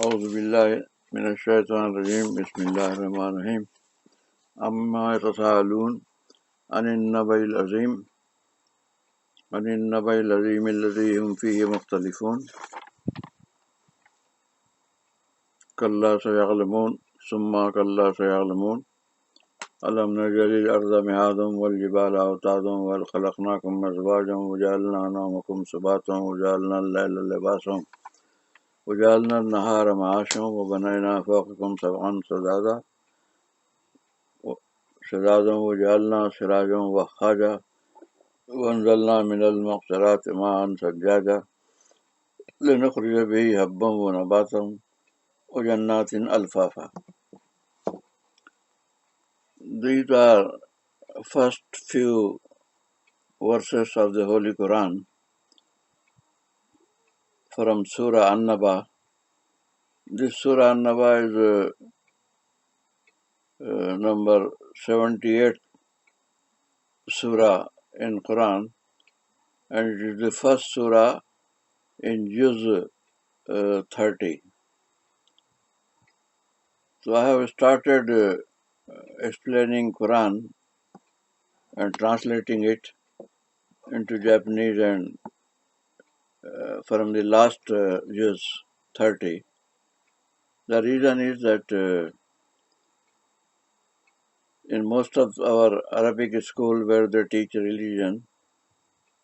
أعوذ بالله من الشيطان الرجيم بسم الله الرحمن الرحيم عما يتساءلون عن النبأ العظيم الذي هم فيه مختلفون كلا سيعلمون ثم كلا سيعلمون ألم نجعل الأرض مهادا والجبال أوتادا وخلقناكم أزواجا وجعلنا نومكم سباتا وجعلنا الليل لباسا وجعلنا النهار معاشا وبنينا فوقكم سبعا شدادا وجعلنا سراجا وهاجا وأنزلنا من المقصرات ماء ثجاجا لنخرج به حبا ونباتا وجنات ألفافا. These are first few verses of the Holy Quran from Surah An-Naba. This Surah An-Naba is number 78 Surah in Quran, and it is the first Surah in Juz 30. So I have started explaining Quran and translating it into Japanese and from the last Juz 30. The reason is that in most of our Arabic school where they teach religion,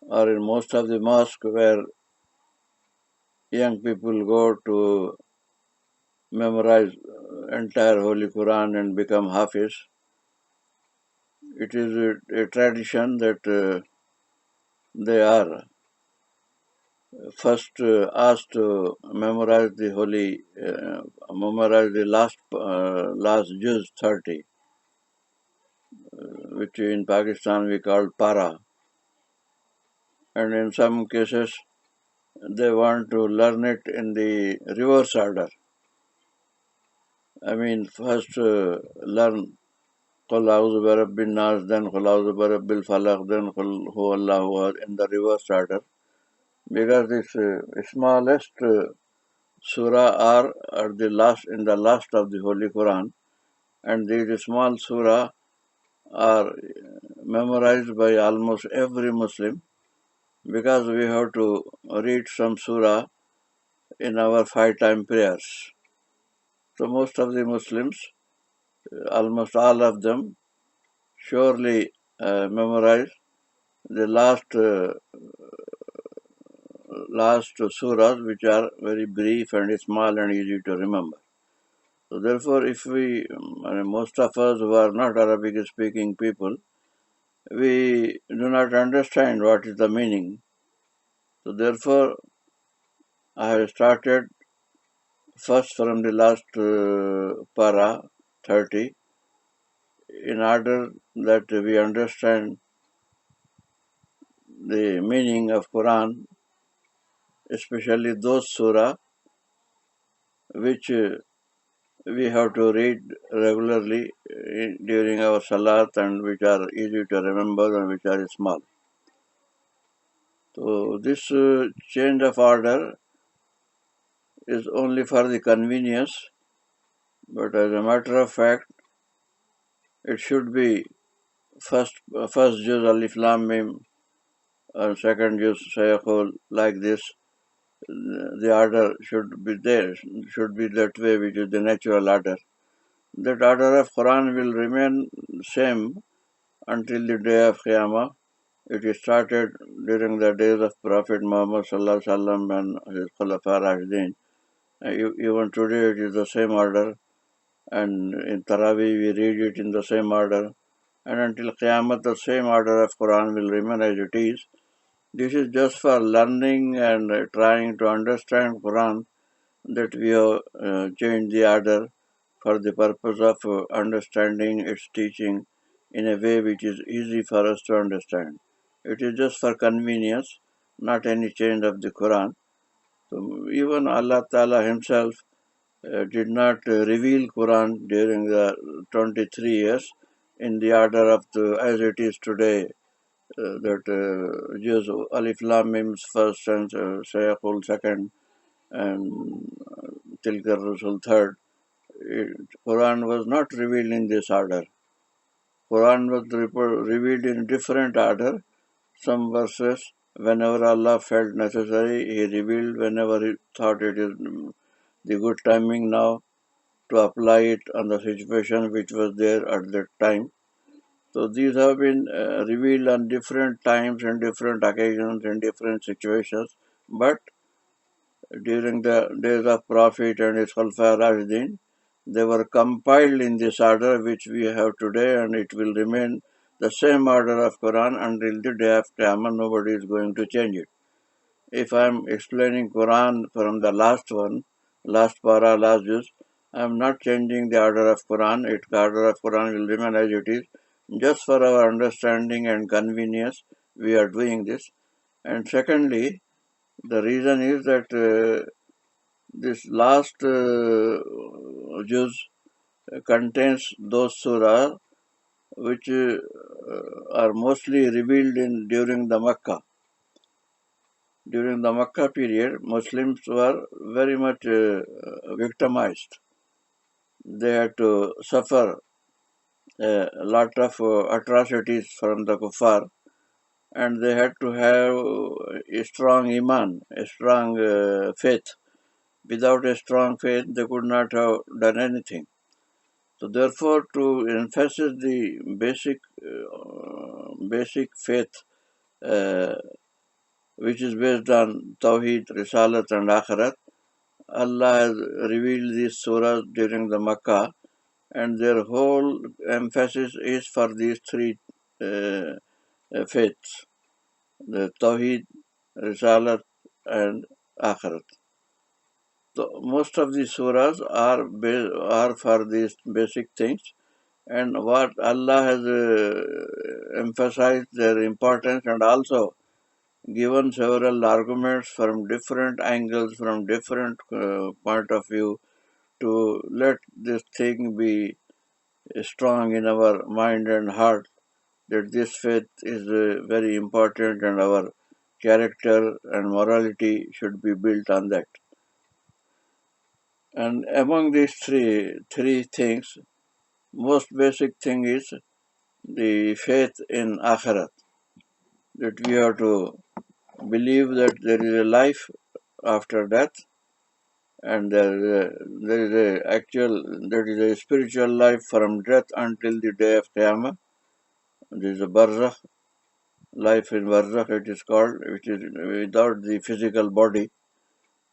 or in most of the mosque where young people go to memorize entire Holy Quran and become Hafiz, it is a tradition that they are first asked to memorize the last Juz 30, which in Pakistan we call para. And in some cases, they want to learn it in the reverse order. I mean, first learn Qul a'udhu bi rabbin nas, then Qul a'udhu bi rabbil falaq, then Qul huwallahu ahad in the reverse order. Because this smallest surah are at the last, in the last of the Holy Quran, and these small surah are memorized by almost every Muslim, because we have to read some surah in our 5-time prayers. So most of the Muslims, almost all of them, surely memorize the last surahs, which are very brief and small and easy to remember. So therefore, if most of us who are not Arabic speaking people, we do not understand what is the meaning. So therefore, I have started first from the last para 30, in order that we understand the meaning of Quran, especially those surah which we have to read regularly during our salat and which are easy to remember and which are small. So this change of order is only for the convenience, but as a matter of fact, it should be first juz alif lam mim and second juz sayaqul, like this. The order should be there, should be that way, which is the natural order. That order of Quran will remain same until the day of Qiyamah. It started during the days of Prophet Muhammad sallallahu alaihi wasallam and his Khulafa Rashidin. Even today it is the same order, and in Taraweeh we read it in the same order, and until Qiyamah the same order of Quran will remain as it is. This is just for learning and trying to understand Quran, that we have changed the order for the purpose of understanding its teaching in a way which is easy for us to understand. It is just for convenience, not any change of the Quran. So even Allah Ta'ala himself did not reveal Quran during the 23 years in the order of as it is today, that Juz Alif Lam Mim's first and Sayaqul second, and Tilka Rusul third. Quran was not revealed in this order. Quran was revealed in different order. Some verses, whenever Allah felt necessary, He revealed. Whenever He thought it is the good timing now to apply it on the situation which was there at that time. So these have been revealed on different times and different occasions and different situations. But during the days of Prophet and his Khulafa Rashidin, they were compiled in this order which we have today, and it will remain the same order of Quran until the day of Qiyamah. Nobody is going to change it. If I am explaining Quran from the last one, last para, last juz, I am not changing the order of Quran. The order of Quran will remain as it is. Just for our understanding and convenience, we are doing this. And secondly, the reason is that this last juz contains those surahs which are mostly revealed during the Makkah. During the Makkah period, Muslims were very much victimized. They had to suffer a lot of atrocities from the kuffar, and they had to have a strong iman, a strong faith. Without a strong faith, they could not have done anything. So therefore, to emphasize the basic faith, uh, which is based on Tawheed, Risalat and Akhirat, Allah has revealed these surahs during the Makkah, and their whole emphasis is for these three faiths, the Tawheed, Risalat and Akhirat. So most of the surahs are for these basic things, and what Allah has emphasized their importance and also given several arguments from different angles, from different point of view, to let this thing be strong in our mind and heart, that this faith is very important and our character and morality should be built on that. And among these three things, most basic thing is the faith in Akhirat, that we have to believe that there is a life after death, and there is a spiritual life from death until the day of Qiyamah. There is a barzakh, life in barzakh it is called, which is without the physical body.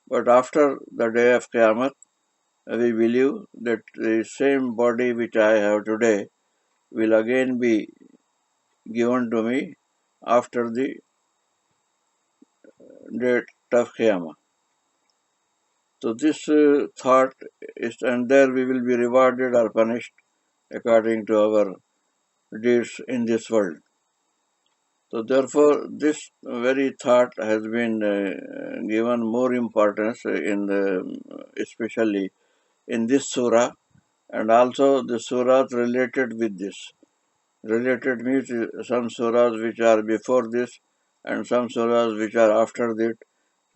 But after the day of Qiyamah, we believe that the same body which I have today will again be given to me after the date of Qiyamah. So this thought is, and there we will be rewarded or punished according to our deeds in this world. So therefore, this very thought has been given more importance especially in this surah, and also the surahs related with this. Related means some surahs which are before this and some surahs which are after that.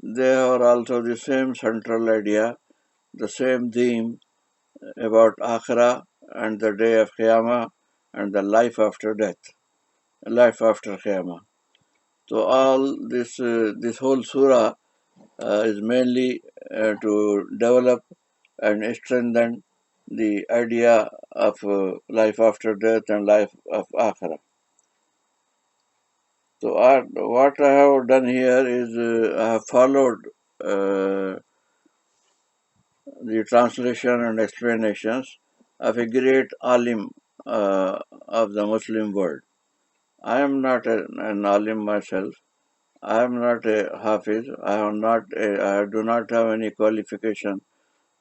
They are also the same central idea, the same theme about Akhirah and the day of Qiyamah and the life after death, life after Qiyamah. So all this whole surah is mainly to develop and strengthen the idea of life after death and life of Akhirah. So what I have done here is I have followed the translation and explanations of a great alim of the Muslim world. I am not an alim myself. I am not a hafiz. I do not have any qualification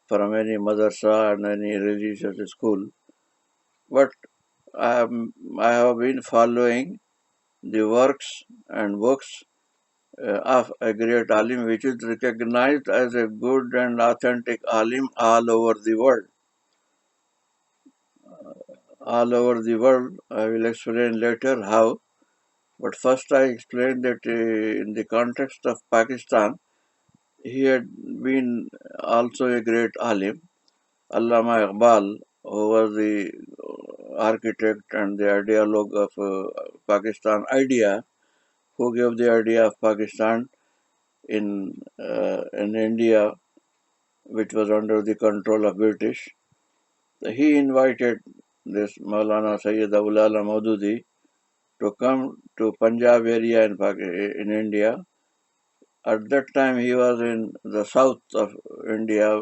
from any madrasa and any religious school. But I have been following the works and books of a great alim which is recognized as a good and authentic alim all over the world. All over the world, I will explain later how. But first I explained that in the context of Pakistan, he had been also a great alim, Allama Iqbal, who was the architect and the ideologue of Pakistan idea, who gave the idea of Pakistan in India, which was under the control of British. He invited this Maulana Sayyid Abul Ala Maududi to come to Punjab area in India. At that time, he was in the south of India,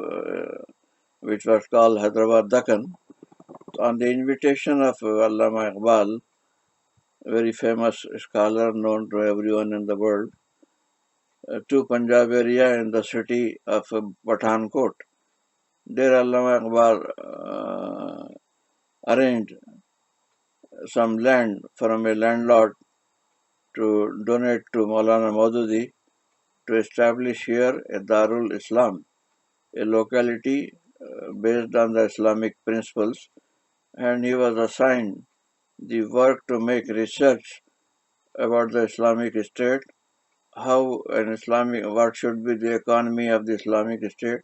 which was called Hyderabad Deccan. On the invitation of Allama Iqbal, a very famous scholar known to everyone in the world, to Punjab area in the city of Pathankot. There Allama Iqbal arranged some land from a landlord to donate to Maulana Maududi to establish here a Darul Islam, a locality based on the Islamic principles, and he was assigned the work to make research about the Islamic State, what should be the economy of the Islamic State,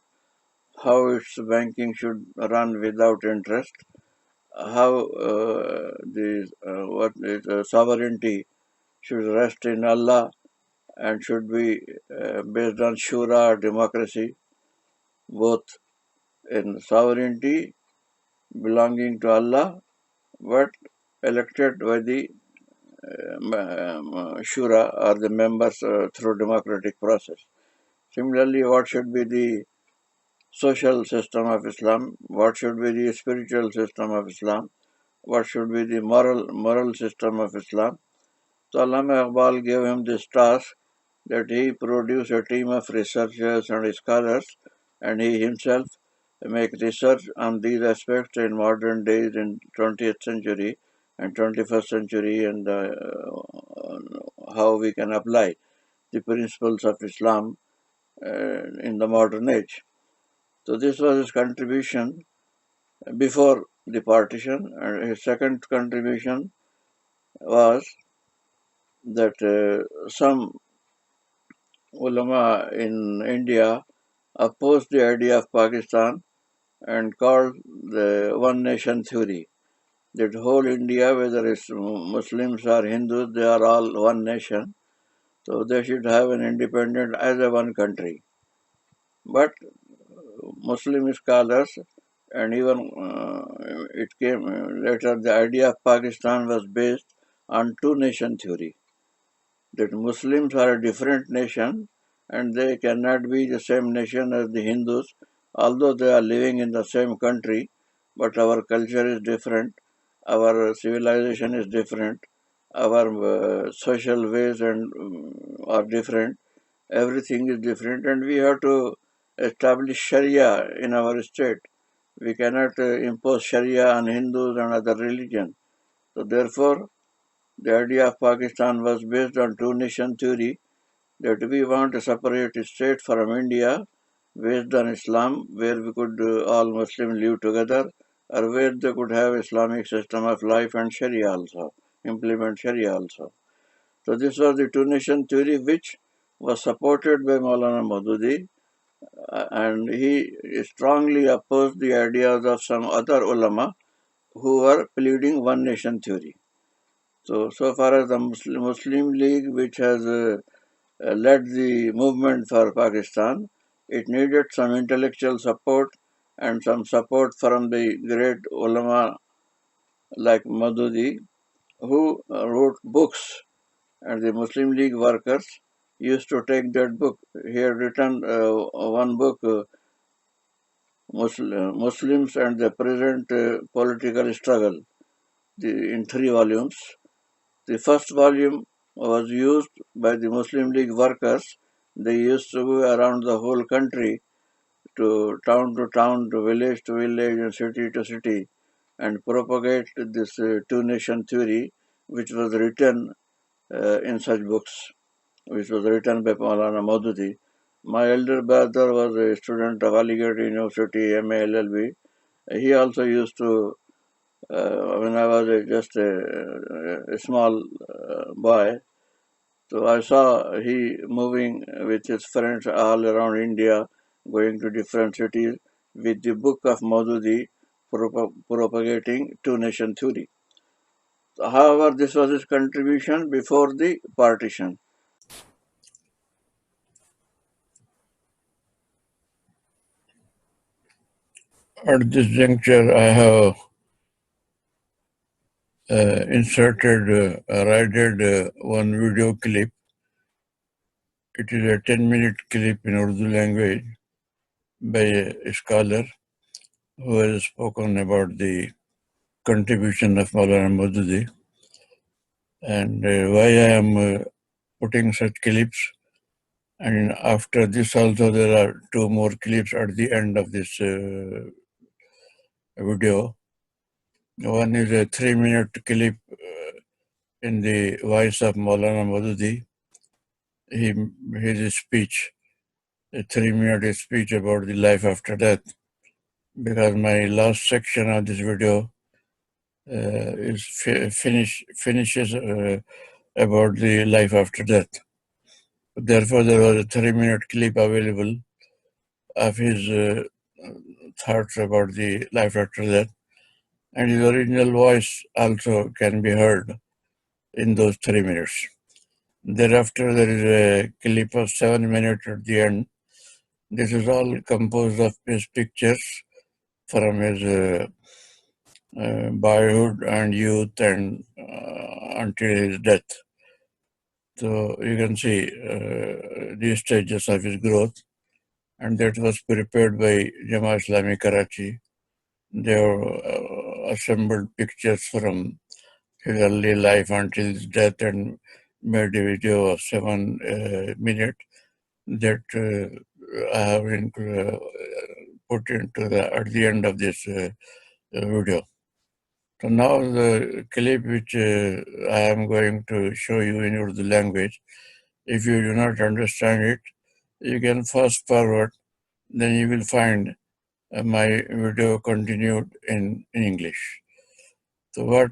how its banking should run without interest, how sovereignty should rest in Allah and should be based on shura or democracy, both in sovereignty belonging to Allah, but elected by the shura or the members through democratic process. Similarly, what should be the social system of Islam? What should be the spiritual system of Islam? What should be the moral system of Islam? So Allama Iqbal gave him this task that he produce a team of researchers and scholars, and he himself make research on these aspects in modern days in 20th century and 21st century, and how we can apply the principles of Islam in the modern age. So this was his contribution before the partition, and his second contribution was that some ulama in India opposed the idea of Pakistan and called the one nation theory. That whole India, whether it's Muslims or Hindus, they are all one nation. So they should have an independent as a one country. But Muslim scholars and even it came later, the idea of Pakistan was based on two nation theory. That Muslims are a different nation and they cannot be the same nation as the Hindus, although they are living in the same country, but our culture is different, our civilization is different, our social ways are different, everything is different, and we have to establish Sharia in our state. We cannot impose Sharia on Hindus and other religions. So therefore, the idea of Pakistan was based on two nation theory, that we want a separate state from India based on Islam, where we could all Muslims live together, or where they could have Islamic system of life and Sharia also, implement Sharia also. So this was the two nation theory which was supported by Maulana Maududi, and he strongly opposed the ideas of some other ulama who were pleading one nation theory. So far as the Muslim League, which has led the movement for Pakistan, it needed some intellectual support and some support from the great ulama like Maududi, who wrote books, and the Muslim League workers used to take that book. He had written one book, Muslims and the Present Political Struggle, in 3 volumes. The first volume was used by the Muslim League workers. They used to go around the whole country, to town, to village, and city to city, and propagate this two-nation theory, which was written in such books, which was written by Maulana Maududi. My elder brother was a student of Aligarh University, MA LLB. He also used to, when I was just a small boy, so I saw he moving with his friends all around India, going to different cities with the book of Maududi propagating two-nation theory. However, this was his contribution before the partition. At this juncture, I have raided one video clip. It is a 10-minute clip in Urdu language by a scholar who has spoken about the contribution of Maulana Maududi and why I am putting such clips. And after this also there are two more clips at the end of this video. One is a 3-minute clip in the voice of Maulana Maududi. His speech, a 3-minute speech about the life after death. Because my last section of this video is finishes about the life after death. Therefore, there was a 3-minute clip available of his thoughts about the life after death, and his original voice also can be heard in those 3 minutes. Thereafter, there is a clip of 7 minutes at the end. This is all composed of his pictures from his boyhood and youth and until his death. So you can see these stages of his growth, and that was prepared by Jama Islami Karachi. They assembled pictures from his early life until his death and made a video of 7 minutes that I have put at the end of this video. So now the clip which I am going to show you in Urdu language, if you do not understand it, you can fast forward, then you will find my video continued in English. So why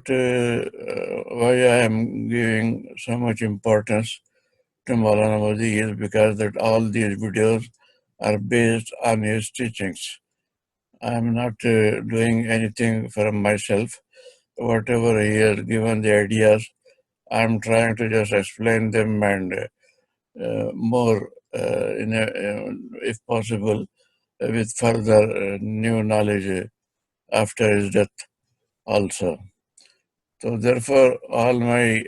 I am giving so much importance to Maulana Modi is because that all these videos are based on his teachings. I am not doing anything from myself. Whatever he has given the ideas, I am trying to just explain them and more, if possible, with further new knowledge after his death also. So therefore, all my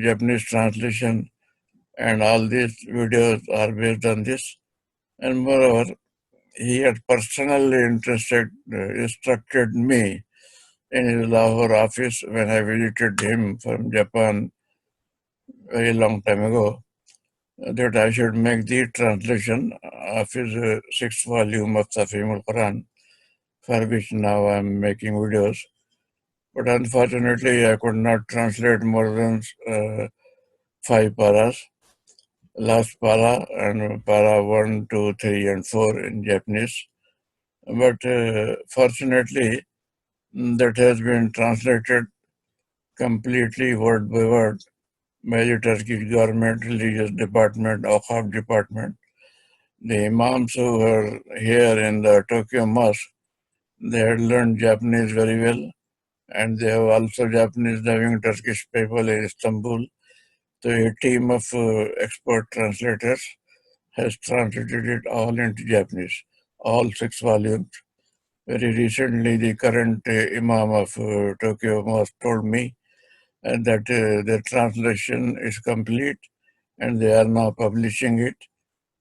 Japanese translation and all these videos are based on this. And moreover, he had personally instructed me in his Lahore office when I visited him from Japan very long time ago, that I should make the translation of his sixth volume of Tafhim al-Quran, for which now I am making videos. But unfortunately, I could not translate more than 5 paras. Last para and para 1, 2, 3, and 4 in Japanese. But fortunately, that has been translated completely word by word by the Turkish government, religious department, Awqaf department. The imams who were here in the Tokyo Mosque, they had learned Japanese very well, and they have also Japanese knowing Turkish people in Istanbul. So a team of expert translators has translated it all into Japanese, all 6 volumes. Very recently, the current Imam of Tokyo Mosque told me that the translation is complete and they are now publishing it.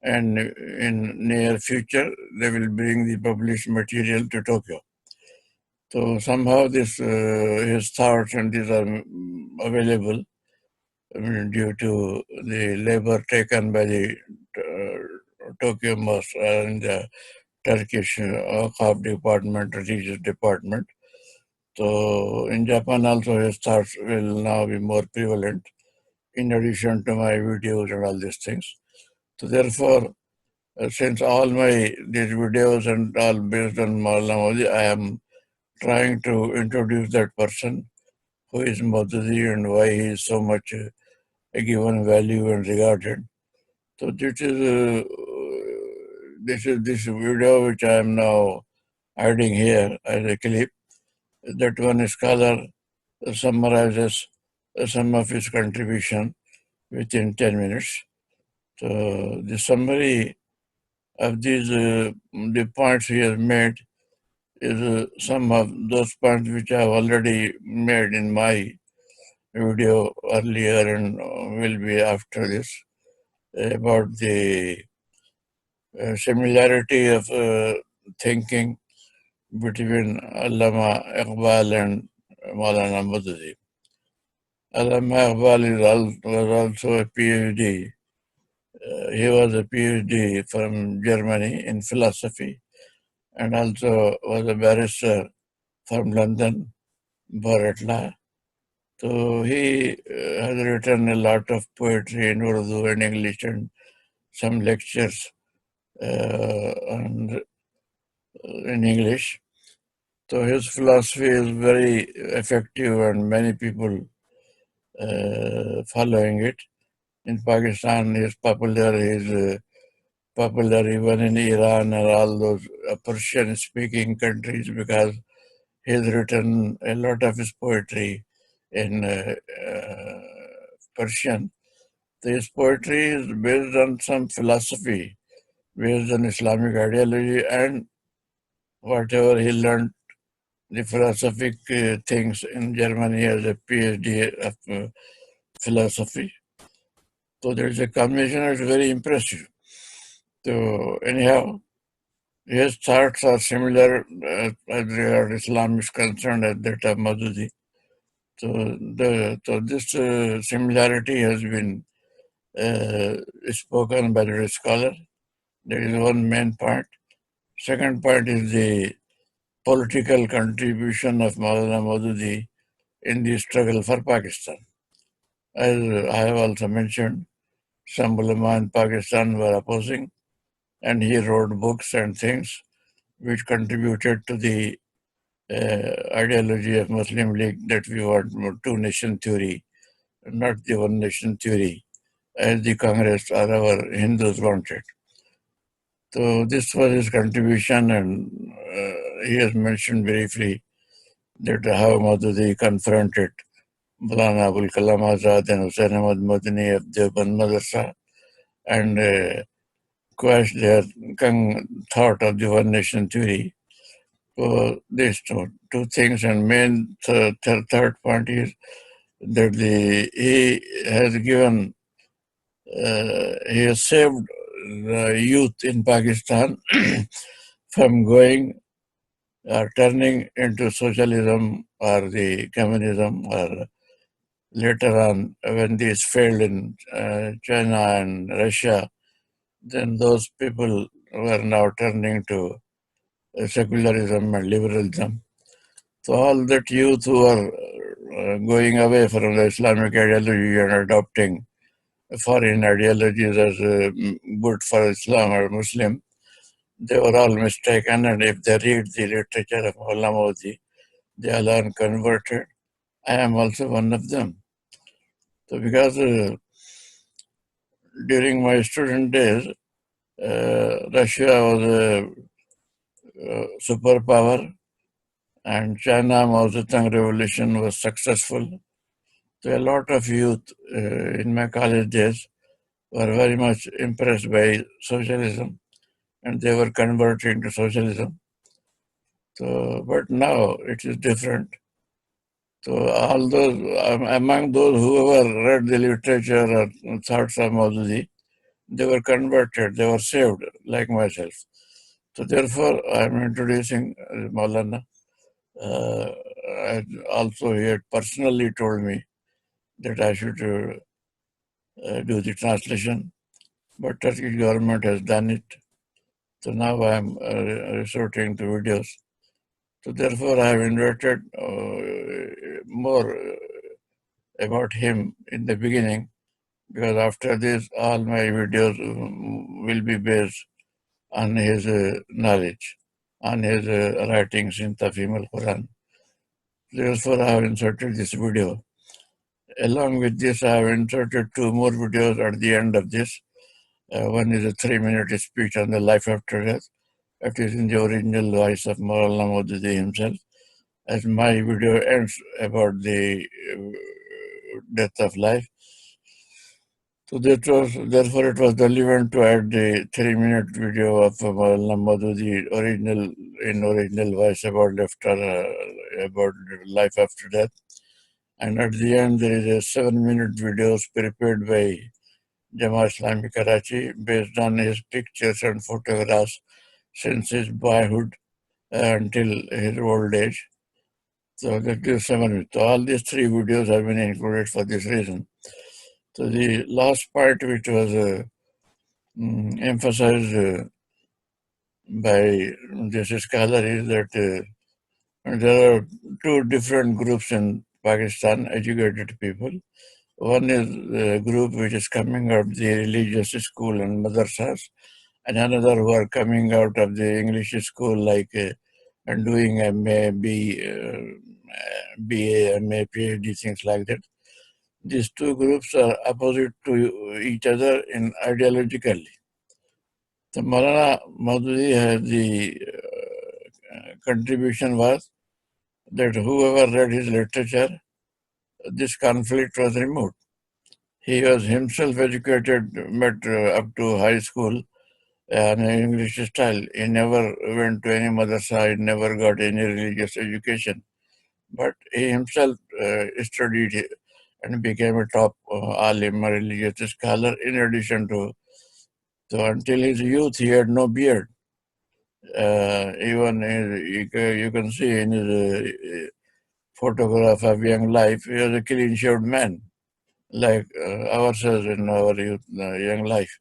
And in near future, they will bring the published material to Tokyo. So somehow this his thoughts and these are available due to the labor taken by the Tokyo Mosque and the Turkish Awqaf department, religious department. So in Japan also his thoughts will now be more prevalent in addition to my videos and all these things. So therefore, since all these videos and all based on Maulana Maududi, I am trying to introduce that person who is Maududi and why he is so much given value and regarded. So this is this video which I am now adding here as a clip. That one scholar summarizes some of his contribution within 10 minutes. So the summary of these the points he has made is some of those points which I have already made in my video earlier and will be after this about the similarity of thinking between Allama Iqbal and Maulana Madudi. Allama Iqbal was also a PhD. He was a PhD from Germany in philosophy and also was a barrister from London, Baratla. So he has written a lot of poetry in Urdu and English and some lectures in English. So his philosophy is very effective and many people following it. In Pakistan, he is popular. He is popular even in Iran and all those Persian-speaking countries because he has written a lot of his poetry in Persian. So his poetry is based on some philosophy, based on Islamic ideology and whatever he learned, the philosophic things in Germany as a PhD of philosophy. So there is a combination that's very impressive. So anyhow, his thoughts are similar as regards Islam is concerned as that of Madudi. So this similarity has been spoken by the scholar. That is one main point. Second point is the political contribution of Maulana Maududi in the struggle for Pakistan. As I have also mentioned, some ulama in Pakistan were opposing, and he wrote books and things which contributed to the ideology of Muslim League that we want two-nation theory, not the one-nation theory, as the Congress or our Hindus wanted. So this was his contribution, and he has mentioned briefly that how Maududi confronted Maulana Abul Kalam Azad and Hussain Ahmad Madani of Deoband Madrasa and quashed their thought of the one nation theory. So these two things, and main third point is that he has given, he has saved the youth in Pakistan from going or turning into socialism or the communism, or later on when these failed in China and Russia, then those people were now turning to secularism and liberalism. So all that youth who are going away from the Islamic ideology and adopting foreign ideologies as good for Islam or Muslim, they were all mistaken. And if they read the literature of Maulana Maudi, they all are converted. I am also one of them. So because during my student days, Russia was a superpower and China Mao Zedong revolution was successful. So a lot of youth in my college days were very much impressed by socialism and they were converted to socialism. So, but now it is different. So all those, among those who ever read the literature or thoughts of Maududi, they were converted, they were saved, like myself. So therefore, I am introducing Maulana. Also, he had personally told me that I should do the translation, but Turkish government has done it. So now I am resorting to videos. So therefore, I have invited more about him in the beginning, because after this, all my videos will be based on his knowledge, on his writings in Tafhim al-Quran. Therefore, I have inserted this video. Along with this, I have inserted two more videos at the end of this, One is a 3-minute speech on the life after death. It is in the original voice of Maulana Maududi himself. As my video ends about the death of life. So therefore it was relevant to add the 3-minute video of Maulana Maududi original voice about life after death. And at the end there is a 7-minute video prepared by Jamaat Islami Karachi based on his pictures and photographs since his boyhood until his old age. So that is 7 minutes. So all these 3 videos have been included for this reason. So the last part which was emphasized by this scholar is that there are 2 different groups in Pakistan, educated people. One is the group which is coming out of the religious school and madrasas, and another who are coming out of the English school and doing MA, BA, MA, PhD, things like that. These 2 groups are opposite to each other in ideologically. So Maulana Maududi had the contribution was that whoever read his literature, this conflict was removed. He was himself educated, but up to high school in English style. He never went to any madrasa, he never got any religious education. But he himself studied and became a top alim, a religious scholar, in addition to. So until his youth, he had no beard. Even you can see in his photograph of young life, he was a clean-shaved man, like ourselves in our youth, young life.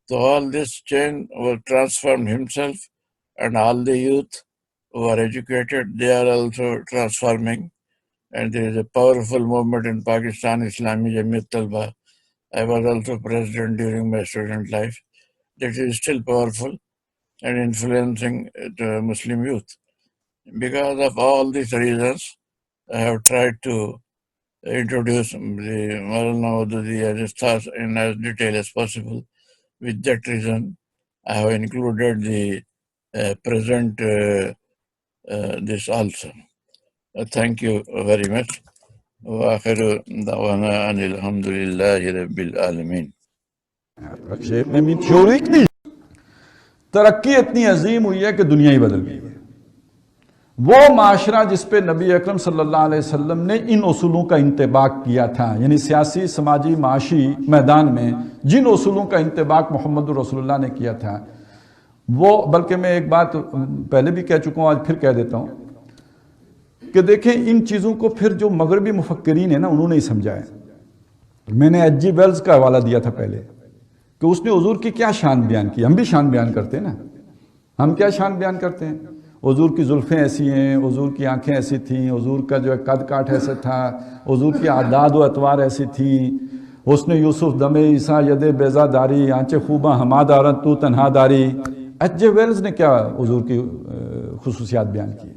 So all this change was transformed himself, and all the youth who are educated, they are also transforming. And there is a powerful movement in Pakistan, Islami Jamiat Talba. I was also president during my student life. That is still powerful and influencing the Muslim youth. Because of all these reasons, I have tried to introduce the Maulana Maududi and his thoughts in as detail as possible. With that reason, I have included the present this also. Thank you very much. وآخر دعوانا أن الحمد لله رب العالمين. ترقی اتنی عظیم ہوئی ہے کہ دنیا ہی بدل گئی ہے. وہ معاشرہ جس پہ نبی اکرم صلی اللہ علیہ وسلم نے ان اصولوں کا انطباق کیا تھا، یعنی سیاسی، سماجی، معاشی میدان میں جن اصولوں کا انطباق محمد رسول اللہ نے کیا تھا، وہ بلکہ میں ایک بات پہلے بھی کہہ چکا ہوں، آج پھر کہہ دیتا ہوں کہ دیکھیں ان چیزوں کو پھر جو مغربی مفکرین ہیں نا، انہوں نے ہی سمجھا ہے. میں نے ایچ جی ویلز کا حوالہ دیا تھا پہلے کہ اس نے حضور کی کیا شان بیان کی. ہم بھی شان بیان کرتے ہیں نا. ہم کیا شان بیان کرتے ہیں؟ حضور کی زلفیں ایسی ہیں، حضور کی آنکھیں ایسی تھیں، حضور کا جو ہے قد کاٹ ایسے تھا، حضور کی اعداد و اطوار ایسی تھیں، حسن یوسف دم عیسیٰ ید بیضا داری، آنچے خوباں ہما دارن تو تنہا داری. ایچ جے ویلز نے کیا حضور کی خصوصیات بیان کی؟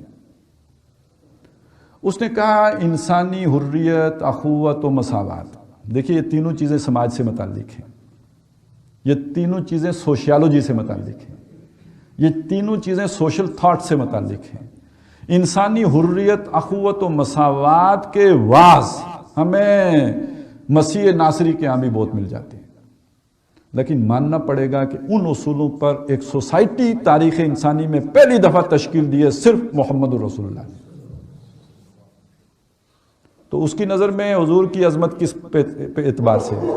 اس نے کہا انسانی حریت، اخوت و مساوات. دیکھیے یہ تینوں چیزیں سماج سے متعلق ہیں، یہ تینوں چیزیں سوشیالوجی سے متعلق ہیں، یہ تینوں چیزیں سوشل تھاٹ سے متعلق ہیں. انسانی حریت، اخوت و مساوات کے واز ہمیں مسیح ناصری کے ہاں بھی بہت مل جاتے ہیں، لیکن ماننا پڑے گا کہ ان اصولوں پر ایک سوسائٹی تاریخ انسانی میں پہلی دفعہ تشکیل دی ہے صرف محمد رسول اللہ نے. تو اس کی نظر میں حضور کی عظمت کس اعتبار سے ہے؟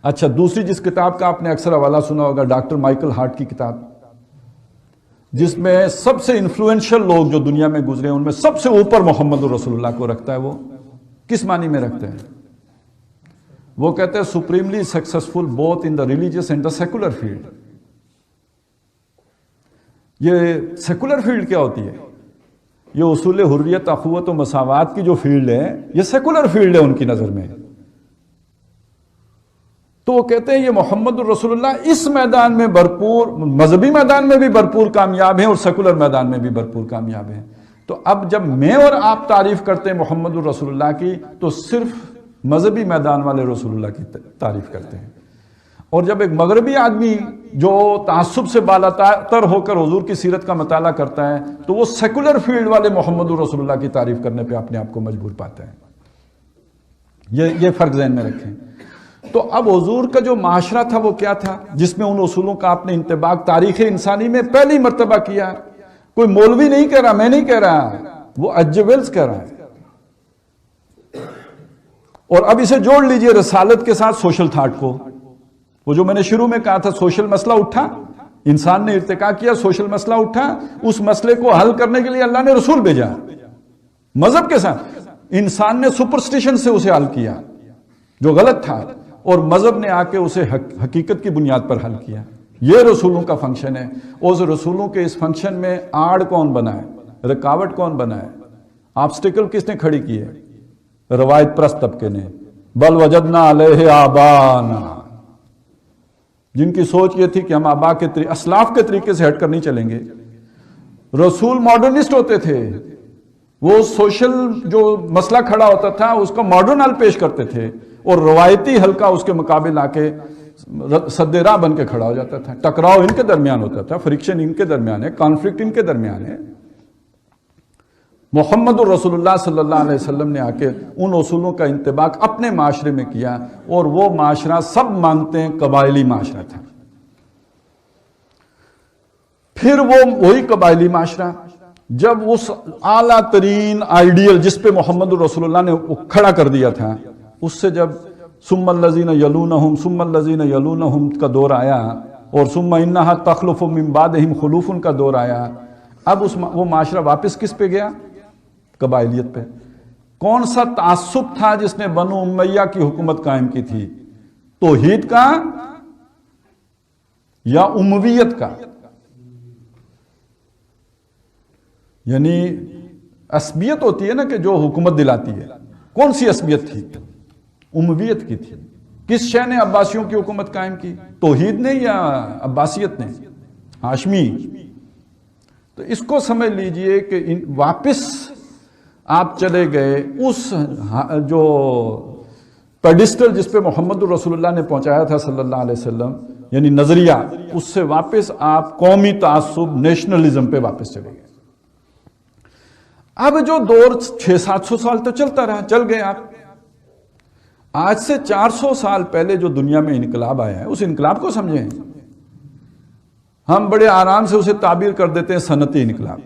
اچھا، دوسری جس کتاب کا آپ نے اکثر حوالہ سنا ہوگا، ڈاکٹر مائیکل ہارٹ کی کتاب، جس میں سب سے انفلوئنشل لوگ جو دنیا میں گزرے ان میں سب سے اوپر محمد رسول اللہ کو رکھتا ہے. وہ کس معنی میں رکھتے ہیں؟ وہ کہتے ہیں supremely successful both in the religious and the secular field. یہ سیکولر فیلڈ کیا ہوتی ہے؟ یہ اصول حریت، اخوت و مساوات کی جو فیلڈ ہے، یہ سیکولر فیلڈ ہے ان کی نظر میں. تو وہ کہتے ہیں یہ محمد الرسول اللہ اس میدان میں بھرپور، مذہبی میدان میں بھی بھرپور کامیاب ہیں اور سیکولر میدان میں بھی بھرپور کامیاب ہیں. تو اب جب میں اور آپ تعریف کرتے ہیں محمد الرسول اللہ کی، تو صرف مذہبی میدان والے رسول اللہ کی تعریف کرتے ہیں. اور جب ایک مغربی آدمی جو تعصب سے بالا تر ہو کر حضور کی سیرت کا مطالعہ کرتا ہے تو وہ سیکولر فیلڈ والے محمد رسول اللہ کی تعریف کرنے پہ اپنے آپ کو مجبور پاتا ہے. یہ فرق ذہن میں رکھیں. تو اب حضور کا جو معاشرہ تھا وہ کیا تھا جس میں ان اصولوں کا آپ نے انطباق تاریخ انسانی میں پہلی مرتبہ کیا. کوئی مولوی نہیں کہہ رہا، میں نہیں کہہ رہا، وہ اجویلز کہہ رہا ہے. اور اب اسے جوڑ لیجئے رسالت کے ساتھ سوشل تھاٹ کو. وہ جو میں نے شروع میں کہا تھا سوشل مسئلہ اٹھا، انسان نے ارتقا کیا، سوشل مسئلہ اٹھا، اس مسئلے کو حل کرنے کے لیے اللہ نے رسول بھیجا. مذہب کے ساتھ انسان نے سپرسٹیشن سے اسے حل کیا جو غلط تھا، اور مذہب نے آ کے اسے حقیقت کی بنیاد پر حل کیا. یہ رسولوں کا فنکشن ہے. اس رسولوں کے اس فنکشن میں آڑ کون بنا ہے، رکاوٹ کون بنا ہے، آبسٹیکل کس نے کھڑی کی ہے؟ روایت پرست طبقے نے. بل وجدنا علیہ آبانا، جن کی سوچ یہ تھی کہ ہم آبا کے اسلاف کے طریقے سے ہٹ کر نہیں چلیں گے. رسول ماڈرنسٹ ہوتے تھے، وہ سوشل جو مسئلہ کھڑا ہوتا تھا اس کا ماڈرن حل پیش کرتے تھے، اور روایتی حل کا اس کے مقابل آ کے سد راہ بن کے کھڑا ہو جاتا تھا. ٹکراؤ ان کے درمیان ہوتا تھا، فرکشن ان کے درمیان ہے، کانفلکٹ ان کے درمیان ہے. محمد الرسول اللہ صلی اللہ علیہ وسلم نے آ کے ان اصولوں کا انطباق اپنے معاشرے میں کیا، اور وہ معاشرہ سب مانتے ہیں قبائلی معاشرہ تھا. پھر وہ وہی قبائلی معاشرہ جب اس اعلیٰ ترین آئیڈیل جس پہ محمد الرسول اللہ نے کھڑا کر دیا تھا، اس سے جب ثم الذین یلونہم ثم الذین یلونہم کا دور آیا، اور ثم انہا تخلف من بعدہم خلوف کا دور آیا، اب وہ معاشرہ واپس کس پہ گیا؟ قبائلیت پہ. کون سا تعصب تھا جس نے بنو امیہ کی حکومت قائم کی تھی؟ توحید کا یا امویت کا؟ یعنی عصبیت ہوتی ہے نا کہ جو حکومت دلاتی ہے. کون سی عصبیت تھی؟ امویت کی تھی. کس شے نے عباسیوں کی حکومت قائم کی؟ توحید نے یا عباسیت نے؟ ہاشمی. تو اس کو سمجھ لیجئے کہ واپس آپ چلے گئے اس جو پیڈسٹل جس پہ محمد الرسول اللہ نے پہنچایا تھا صلی اللہ علیہ وسلم، یعنی نظریہ، اس سے واپس آپ قومی تعصب نیشنلزم پہ واپس چلے گئے. اب جو دور 600-700 سال تو چلتا رہا، چل گئے آپ. آج سے 400 سال پہلے جو دنیا میں انقلاب آیا ہے اس انقلاب کو سمجھیں. ہم بڑے آرام سے اسے تعبیر کر دیتے ہیں صنعتی انقلاب.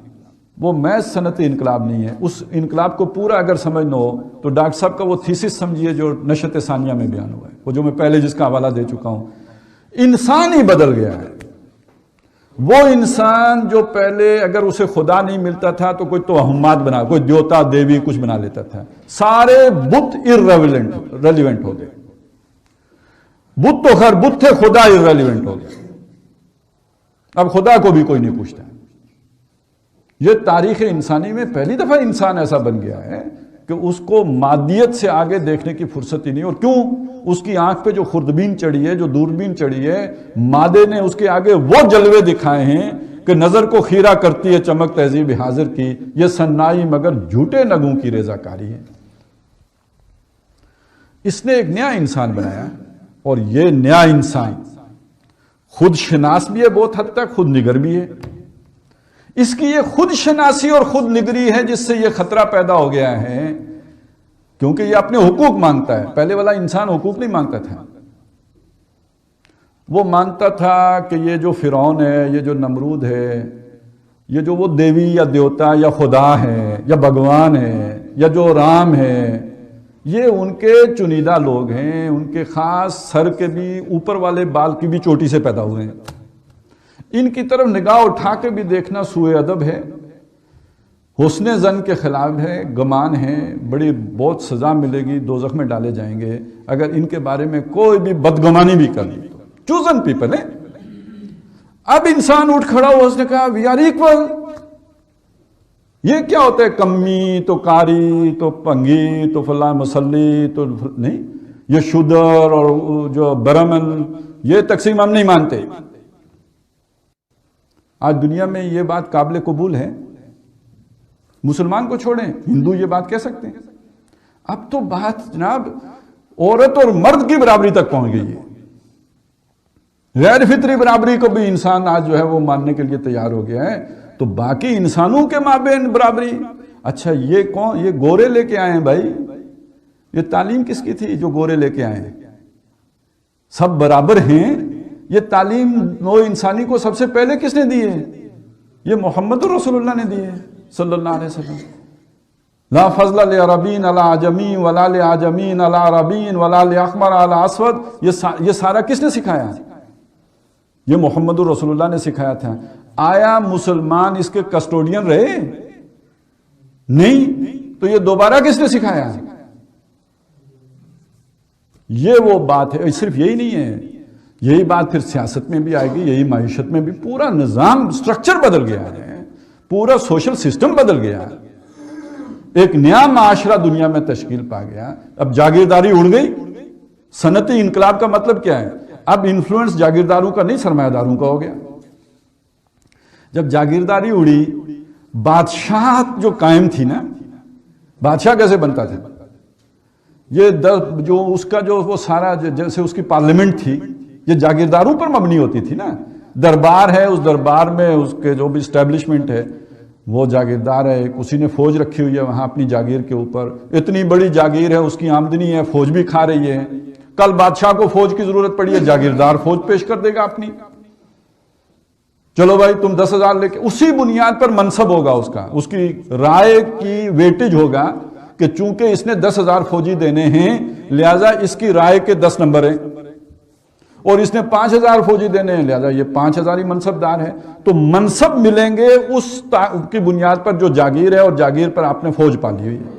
وہ محض صنعتی انقلاب نہیں ہے. اس انقلاب کو پورا اگر سمجھنا ہو تو ڈاکٹر صاحب کا وہ تھیسس سمجھیے جو نشأت ثانیہ میں بیان ہوا ہے، وہ جو میں پہلے جس کا حوالہ دے چکا ہوں. انسان ہی بدل گیا ہے. وہ انسان جو پہلے اگر اسے خدا نہیں ملتا تھا تو کوئی توہمات بنا، کوئی دیوتا دیوی کچھ بنا لیتا تھا. سارے بت ریلیونٹ ہو گئے. بت تو خیر بت تھے، خدا ریلیونٹ ہو گئے. اب خدا کو بھی کوئی نہیں پوچھتا. یہ تاریخ انسانی میں پہلی دفعہ انسان ایسا بن گیا ہے کہ اس کو مادیت سے آگے دیکھنے کی فرصت ہی نہیں. اور کیوں؟ اس کی آنکھ پہ جو خوردبین چڑھی ہے، جو دوربین چڑھی ہے، مادے نے اس کے آگے وہ جلوے دکھائے ہیں کہ نظر کو خیرہ کرتی ہے چمک تہذیب حاضر کی، یہ سنائی مگر جھوٹے نگوں کی رضا کاری ہے. اس نے ایک نیا انسان بنایا، اور یہ نیا انسان خود شناس بھی ہے، بہت حد تک خود نگر بھی ہے. اس کی یہ خود شناسی اور خود نگری ہے جس سے یہ خطرہ پیدا ہو گیا ہے، کیونکہ یہ اپنے حقوق مانگتا ہے. پہلے والا انسان حقوق نہیں مانگتا تھا. وہ مانتا تھا کہ یہ جو فرعون ہے، یہ جو نمرود ہے، یہ جو وہ دیوی یا دیوتا یا خدا ہے یا بھگوان ہے یا جو رام ہے، یہ ان کے چنیدہ لوگ ہیں. ان کے خاص سر کے بھی اوپر والے بال کی بھی چوٹی سے پیدا ہوئے ہیں. ان کی طرف نگاہ اٹھا کے بھی دیکھنا سوء ادب ہے، حسن زن کے خلاف ہے، گمان ہے. بڑی بہت سزا ملے گی، دوزخ میں ڈالے جائیں گے اگر ان کے بارے میں کوئی بھی بدگمانی بھی کر لی. چوزن پیپل ہے. اب انسان اٹھ کھڑا ہوا، اس نے کہا وی آر ایکول. یہ کیا ہوتا ہے؟ کمی تو کاری تو پنگی تو فلاں مسلی تو نہیں، یہ شودر اور جو برہمن، یہ تقسیم ہم نہیں مانتے. آج دنیا میں یہ بات قابل قبول ہے. مسلمان کو چھوڑیں، ہندو یہ بات کہہ سکتے ہیں. اب تو بات جناب عورت اور مرد کی برابری تک پہنچ گئی ہے. غیر فطری برابری کو بھی انسان آج جو ہے وہ ماننے کے لیے تیار ہو گیا ہے، تو باقی انسانوں کے مابین برابری، اچھا یہ کون؟ یہ گورے لے کے آئے ہیں بھائی، یہ تعلیم کس کی تھی جو گورے لے کے آئے ہیں؟ سب برابر ہیں، یہ تعلیم نوع انسانی کو سب سے پہلے کس نے دی ہے؟ یہ محمد رسول اللہ نے دی ہے صلی اللہ علیہ وسلم۔ لا فضل لعربین علی عجمی ولا لعجمین علی عربین ولا لاحمر علی اسود، یہ سارا کس نے سکھایا؟ یہ محمد رسول اللہ نے سکھایا تھا۔ آیا مسلمان اس کے کسٹوڈین رہے؟ نہیں، تو یہ دوبارہ کس نے سکھایا؟ یہ وہ بات ہے۔ صرف یہی نہیں ہے، یہی بات پھر سیاست میں بھی آئے گی، یہی معیشت میں بھی، پورا نظام سٹرکچر بدل گیا ہے، پورا سوشل سسٹم بدل گیا ہے، ایک نیا معاشرہ دنیا میں تشکیل پا گیا۔ اب جاگیرداری اڑ گئی۔ صنعتی انقلاب کا مطلب کیا ہے؟ اب انفلوئنس جاگیرداروں کا نہیں، سرمایہ داروں کا ہو گیا۔ جب جاگیرداری اڑی، بادشاہت جو قائم تھی نا، بادشاہ کیسے بنتا تھا؟ یہ جو اس کا جو وہ سارا جیسے اس کی پارلیمنٹ تھی، یہ جاگیرداروں پر مبنی ہوتی تھی نا۔ دربار ہے، اس دربار میں اس کے جو بھی اسٹیبلشمنٹ ہے وہ جاگیردار ہے، اسی نے فوج رکھی ہوئی ہے وہاں اپنی جاگیر کے اوپر، اتنی بڑی جاگیر ہے، اس کی آمدنی ہے، فوج بھی کھا رہی ہے۔ کل بادشاہ کو فوج کی ضرورت پڑی ہے، جاگیردار فوج پیش کر دے گا اپنی، چلو بھائی تم 10,000 لے کے، اسی بنیاد پر منصب ہوگا اس کا، اس کی رائے کی ویٹیج ہوگا کہ چونکہ اس نے 10,000 فوجی دینے ہیں لہذا اس کی رائے کے 10 نمبر ہیں، اور اس نے 5,000 فوجی دینے ہیں لہذا یہ 5,000 ہی منصب دار ہے۔ تو منصب ملیں گے اس کی بنیاد پر جو جاگیر ہے، اور جاگیر پر آپ نے فوج پالی ہوئی ہے۔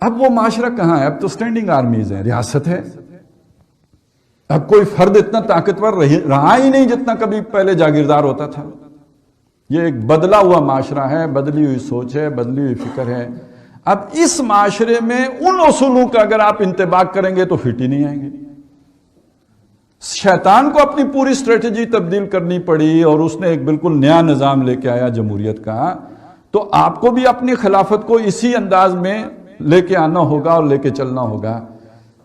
اب وہ معاشرہ کہاں ہے؟ اب تو سٹینڈنگ آرمیز ہے، ریاست ہے۔ اب کوئی فرد اتنا طاقتور رہا ہی نہیں جتنا کبھی پہلے جاگیردار ہوتا تھا۔ یہ ایک بدلا ہوا معاشرہ ہے، بدلی ہوئی سوچ ہے، بدلی ہوئی فکر ہے۔ اب اس معاشرے میں ان اصولوں کا اگر آپ انطباق کریں گے تو فٹ ہی نہیں آئیں گے۔ شیطان کو اپنی پوری اسٹریٹجی تبدیل کرنی پڑی اور اس نے ایک بالکل نیا نظام لے کے آیا جمہوریت کا، تو آپ کو بھی اپنی خلافت کو اسی انداز میں لے کے آنا ہوگا اور لے کے چلنا ہوگا۔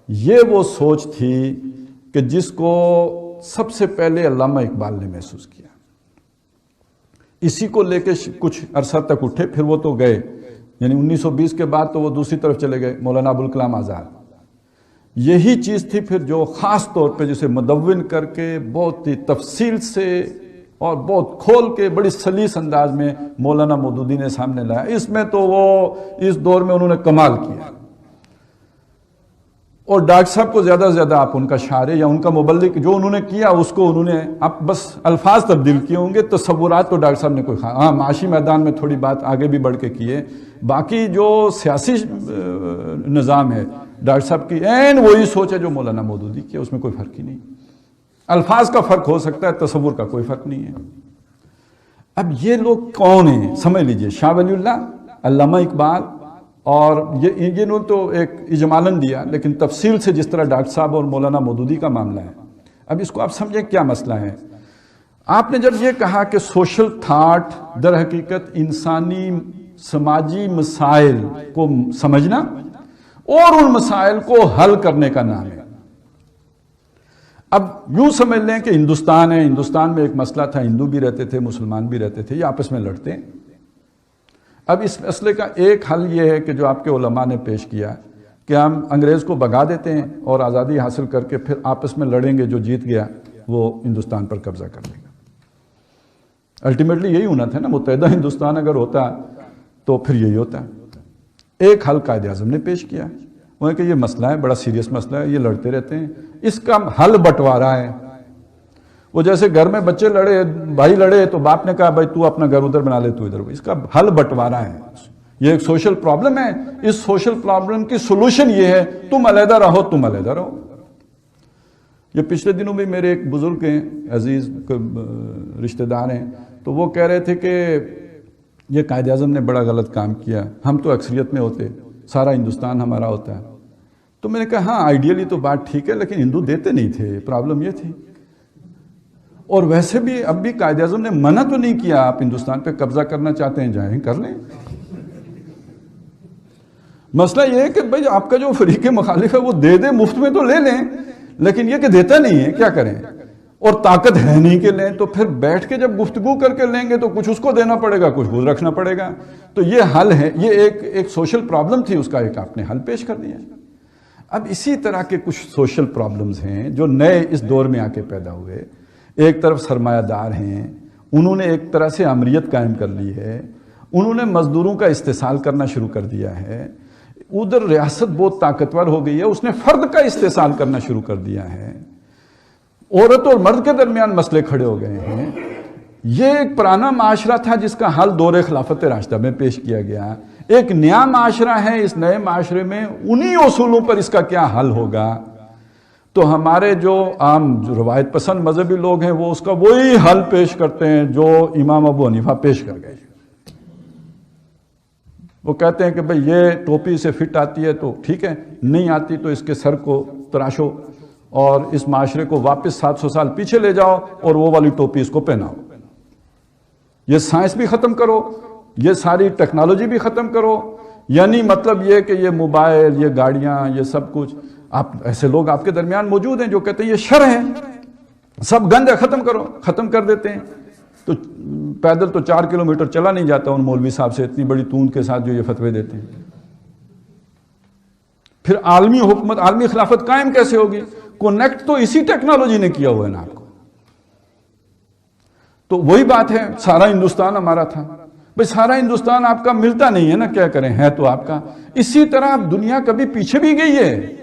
یہ وہ سوچ تھی کہ جس کو سب سے پہلے علامہ اقبال نے محسوس کیا، اسی کو لے کے کچھ عرصہ تک اٹھے، پھر وہ تو گئے، یعنی 1920 کے بعد تو وہ دوسری طرف چلے گئے، مولانا ابوالکلام آزاد۔ یہی چیز تھی پھر جو خاص طور پہ جسے مدون کر کے بہت ہی تفصیل سے اور بہت کھول کے بڑی سلیس انداز میں مولانا مودودی نے سامنے لایا۔ اس میں تو وہ اس دور میں انہوں نے کمال کیا، اور ڈاکٹر صاحب کو زیادہ سے زیادہ آپ ان کا شاعر یا ان کا مبلغ جو انہوں نے کیا اس کو انہوں نے اب بس الفاظ تبدیل کیے ہوں گے، تصورات تو ڈاکٹر صاحب نے کوئی ہاں معاشی میدان میں تھوڑی بات آگے بھی بڑھ کے کیے، باقی جو سیاسی نظام ہے ڈاکٹر صاحب کی این وہی سوچ ہے جو مولانا مودودی کی، اس میں کوئی فرق ہی نہیں۔ الفاظ کا فرق ہو سکتا ہے، تصور کا کوئی فرق نہیں ہے۔ اب یہ لوگ کون ہیں سمجھ لیجئے، شاہ ولی اللہ، علامہ اقبال، اور یہ انہوں نے تو ایک اجمالاً دیا، لیکن تفصیل سے جس طرح ڈاکٹر صاحب اور مولانا مودودی کا معاملہ ہے۔ اب اس کو آپ سمجھیں کیا مسئلہ ہے۔ آپ نے جب یہ کہا کہ سوشل تھاٹ در حقیقت انسانی سماجی مسائل کو سمجھنا اور ان مسائل کو حل کرنے کا نام ہے۔ اب یوں سمجھ لیں کہ ہندوستان ہے، ہندوستان میں ایک مسئلہ تھا، ہندو بھی رہتے تھے، مسلمان بھی رہتے تھے، یہ آپس میں لڑتے ہیں۔ اب اس مسئلے کا ایک حل یہ ہے کہ جو آپ کے علماء نے پیش کیا کہ ہم انگریز کو بھگا دیتے ہیں اور آزادی حاصل کر کے پھر آپس میں لڑیں گے، جو جیت گیا وہ ہندوستان پر قبضہ کر لے گا۔ الٹیمیٹلی یہی ہونا تھا نا، متحدہ ہندوستان اگر ہوتا تو پھر یہی ہوتا۔ ایک حل قائد اعظم نے پیش کیا، وہ ہے کہ یہ مسئلہ ہے، بڑا سیریس مسئلہ ہے، یہ لڑتے رہتے ہیں، اس کا حل بٹوارا ہے۔ وہ جیسے گھر میں بچے لڑے، بھائی لڑے تو باپ نے کہا بھائی تو اپنا گھر ادھر بنا لے، تو ادھر، اس کا حل بٹوارا ہے۔ یہ ایک سوشل پرابلم ہے، اس سوشل پرابلم کی سولوشن یہ ہے تم علیحدہ رہو، تم علیحدہ رہو۔ یہ پچھلے دنوں بھی میرے ایک بزرگ ہیں، عزیز رشتہ دار ہیں، تو وہ کہہ رہے تھے کہ یہ قائد اعظم نے بڑا غلط کام کیا، ہم تو اکثریت میں ہوتے، سارا ہندوستان ہمارا ہوتا ہے۔ تو میں نے کہا ہاں آئیڈیلی تو بات ٹھیک ہے، لیکن ہندو دیتے نہیں تھے، پرابلم یہ تھی۔ اور ویسے بھی اب بھی قائد اعظم نے منع تو نہیں کیا، آپ ہندوستان پہ قبضہ کرنا چاہتے ہیں جائیں کر لیں۔ مسئلہ یہ ہے کہ بھائی آپ کا جو فریق مخالف ہے وہ دے دے، مفت میں تو لے لیں، لیکن یہ کہ دیتا نہیں ہے، کیا کریں، اور طاقت ہے نہیں کہ لیں، تو پھر بیٹھ کے جب گفتگو کر کے لیں گے تو کچھ اس کو دینا پڑے گا، کچھ خود رکھنا پڑے گا. تو یہ حل ہے، یہ ایک سوشل پرابلم تھی، اس کا ایک آپ نے حل پیش کر دیا. اب اسی طرح کے کچھ سوشل پرابلمز ہیں جو نئے اس دور میں آ کے پیدا ہوئے. ایک طرف سرمایہ دار ہیں، انہوں نے ایک طرح سے امریت قائم کر لی ہے، انہوں نے مزدوروں کا استحصال کرنا شروع کر دیا ہے. ادھر ریاست بہت طاقتور ہو گئی ہے، اس نے فرد کا استحصال کرنا شروع کر دیا ہے. عورت اور مرد کے درمیان مسئلے کھڑے ہو گئے ہیں. یہ ایک پرانا معاشرہ تھا جس کا حل دور خلافت راشدہ میں پیش کیا گیا. ایک نیا معاشرہ ہے، اس نئے معاشرے میں انہی اصولوں پر اس کا کیا حل ہوگا. تو ہمارے جو عام روایت پسند مذہبی لوگ ہیں وہ اس کا وہی حل پیش کرتے ہیں جو امام ابو حنیفہ پیش کر گئے. وہ کہتے ہیں کہ بھئی یہ ٹوپی سے فٹ آتی ہے تو ٹھیک ہے، نہیں آتی تو اس کے سر کو تراشو اور اس معاشرے کو واپس 700 سال پیچھے لے جاؤ اور وہ والی ٹوپی اس کو پہناؤ. یہ سائنس بھی ختم کرو، یہ ساری ٹیکنالوجی بھی ختم کرو. یعنی مطلب یہ کہ یہ موبائل، یہ گاڑیاں، یہ سب کچھ، آپ ایسے لوگ آپ کے درمیان موجود ہیں جو کہتے ہیں یہ شر ہے، سب گند ہے، ختم کرو. ختم کر دیتے ہیں. تو پیدل تو 4 کلومیٹر چلا نہیں جاتا ان مولوی صاحب سے، اتنی بڑی توند کے ساتھ جو یہ فتوے دیتے ہیں. پھر عالمی حکومت، عالمی خلافت قائم کیسے ہوگی؟ کنیکٹ تو اسی ٹیکنالوجی نے کیا ہوا ہے نا آپ کو. تو وہی بات ہے، سارا ہندوستان ہمارا تھا. بھئی سارا ہندوستان آپ کا ملتا نہیں ہے نا، کیا کریں، ہے تو آپ کا. اسی طرح دنیا کبھی پیچھے بھی گئی ہے،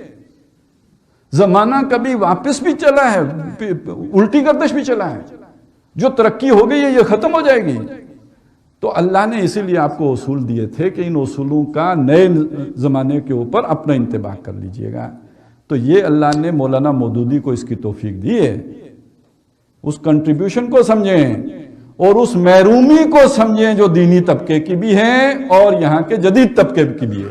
زمانہ کبھی واپس بھی چلا ہے، الٹی گردش بھی چلا ہے. جو ترقی ہو گئی ہے یہ ختم ہو جائے گی. تو اللہ نے اسی لیے آپ کو اصول دیے تھے کہ ان اصولوں کا نئے زمانے کے اوپر اپنا انتباہ کر لیجئے گا. تو یہ اللہ نے مولانا مودودی کو اس کی توفیق دی ہے. اس کنٹریبیوشن کو سمجھیں اور اس محرومی کو سمجھیں جو دینی طبقے کی بھی ہے اور یہاں کے جدید طبقے کی بھی ہے.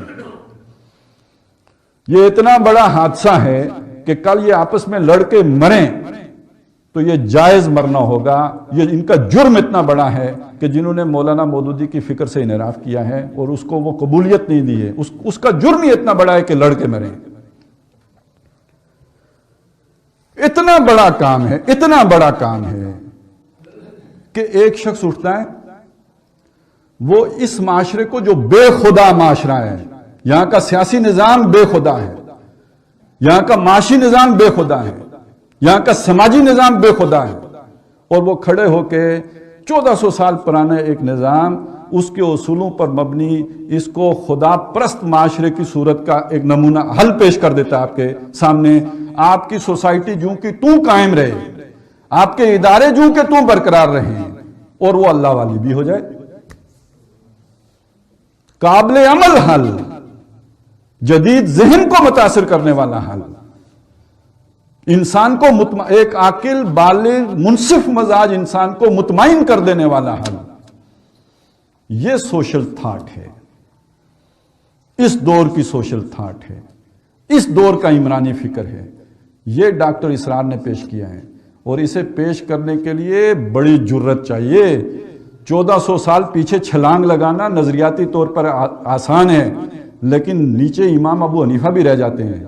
یہ اتنا بڑا حادثہ ہے کہ کل یہ آپس میں لڑ کے مریں تو یہ جائز مرنا ہوگا. یہ ان کا جرم اتنا بڑا ہے کہ جنہوں نے مولانا مودودی کی فکر سے انحراف کیا ہے اور اس کو وہ قبولیت نہیں دی ہے، اس کا جرم ہی اتنا بڑا ہے کہ لڑ کے مریں. اتنا بڑا کام ہے، اتنا بڑا کام ہے کہ ایک شخص اٹھتا ہے، وہ اس معاشرے کو جو بے خدا معاشرہ ہے، یہاں کا سیاسی نظام بے خدا ہے، یہاں کا معاشی نظام بے خدا ہے، یہاں کا سماجی نظام بے خدا ہے، اور وہ کھڑے ہو کے 1400 سال پرانا ایک نظام، اس کے اصولوں پر مبنی اس کو خدا پرست معاشرے کی صورت کا ایک نمونہ حل پیش کر دیتا ہے آپ کے سامنے. آپ کی سوسائٹی جوں کی توں قائم رہے، آپ کے ادارے جوں کے توں برقرار رہیں، اور وہ اللہ والی بھی ہو جائے. قابل عمل حل، جدید ذہن کو متاثر کرنے والا حل، انسان کو ایک عاقل بالغ منصف مزاج انسان کو مطمئن کر دینے والا حل. یہ سوشل تھاٹ ہے، اس دور کی سوشل تھاٹ ہے، اس دور کا عمرانی فکر ہے. یہ ڈاکٹر اسرار نے پیش کیا ہے، اور اسے پیش کرنے کے لیے بڑی جرت چاہیے. 1400 سال پیچھے چھلانگ لگانا نظریاتی طور پر آسان ہے، لیکن نیچے امام ابو حنیفہ بھی رہ جاتے ہیں،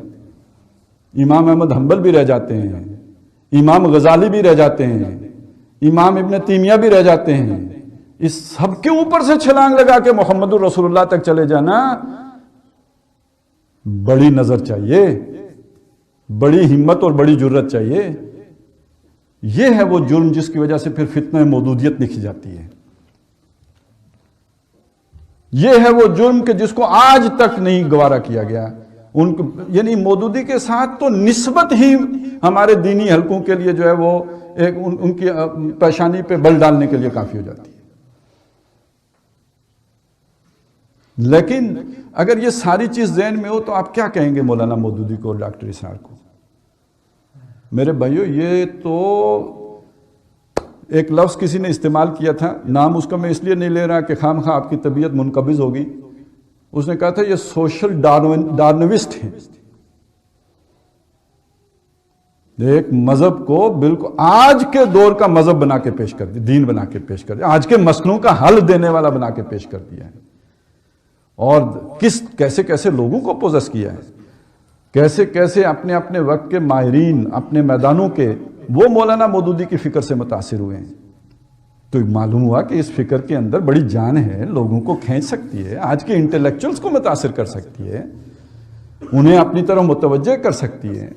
امام احمد حنبل بھی رہ جاتے ہیں، امام غزالی بھی رہ جاتے ہیں، امام ابن تیمیہ بھی رہ جاتے ہیں. اس سب کے اوپر سے چھلانگ لگا کے محمد الرسول اللہ تک چلے جانا بڑی نظر چاہیے، بڑی ہمت اور بڑی جرت چاہیے. یہ ہے وہ جرم جس کی وجہ سے پھر فتنہ مودودیت لکھی جاتی ہے. یہ ہے وہ جرم کہ جس کو آج تک نہیں گوارا کیا گیا. یعنی مودودی کے ساتھ تو نسبت ہی ہمارے دینی حلقوں کے لیے جو ہے وہ ان کی پیشانی پہ بل ڈالنے کے لیے کافی ہو جاتی ہے. لیکن اگر یہ ساری چیز ذہن میں ہو تو آپ کیا کہیں گے مولانا مودودی کو اور ڈاکٹر اسرار کو؟ میرے بھائیو، یہ تو ایک لفظ کسی نے استعمال کیا تھا، نام اس کا میں اس لیے نہیں لے رہا کہ خام خواہ آپ کی طبیعت منقبض ہوگی. اس نے کہا تھا یہ سوشل ڈارونسٹ ہیں. ایک مذہب کو بالکل آج کے دور کا مذہب بنا کے پیش کر دیا، دین بنا کے پیش کر دیا، آج کے مسئلوں کا حل دینے والا بنا کے پیش کر دیا ہے، اور کیسے کیسے لوگوں کو پوزس کیا ہے. کیسے کیسے اپنے اپنے وقت کے ماہرین اپنے میدانوں کے وہ مولانا مودودی کی فکر سے متاثر ہوئے ہیں. تو معلوم ہوا کہ اس فکر کے اندر بڑی جان ہے، لوگوں کو کھینچ سکتی ہے، آج کے انٹلیکچوئلز کو متاثر کر سکتی ہے، انہیں اپنی طرف متوجہ کر سکتی ہے.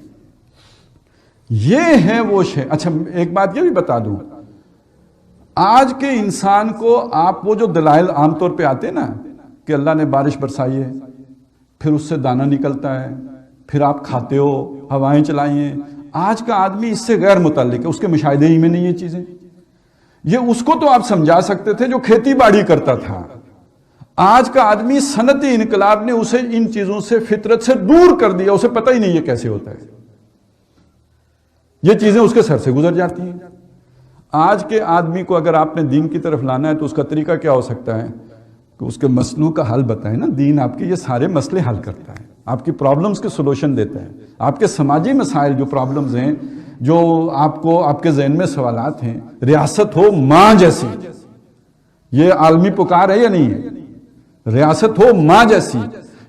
یہ ہے وہ شے. اچھا ایک بات یہ بھی بتا دوں، آج کے انسان کو آپ وہ جو دلائل عام طور پہ آتے ہیں نا کہ اللہ نے بارش برسائی ہے، پھر اس سے دانہ نکلتا ہے، پھر آپ کھاتے ہو، ہوائیں چلائی ہیں، آج کا آدمی اس سے غیر متعلق ہے، اس کے مشاہدے ہی میں نہیں یہ چیزیں. یہ اس کو تو آپ سمجھا سکتے تھے جو کھیتی باڑی کرتا تھا. آج کا آدمی صنعتی انقلاب نے اسے ان چیزوں سے فطرت سے دور کر دیا، اسے پتہ ہی نہیں یہ کیسے ہوتا ہے، یہ چیزیں اس کے سر سے گزر جاتی ہیں. آج کے آدمی کو اگر آپ نے دین کی طرف لانا ہے تو اس کا طریقہ کیا ہو سکتا ہے کہ اس کے مسئلوں کا حل بتائیں نا. دین آپ کے یہ سارے مسئلے حل کرتا ہے، آپ کی پرابلمز کے سولوشن دیتا ہے. آپ کے سماجی مسائل جو پرابلمز ہیں، جو آپ کو آپ کے ذہن میں سوالات ہیں، ریاست ہو ماں جیسی، یہ عالمی پکار ہے یا نہیں ہے؟ ریاست ہو ماں جیسی،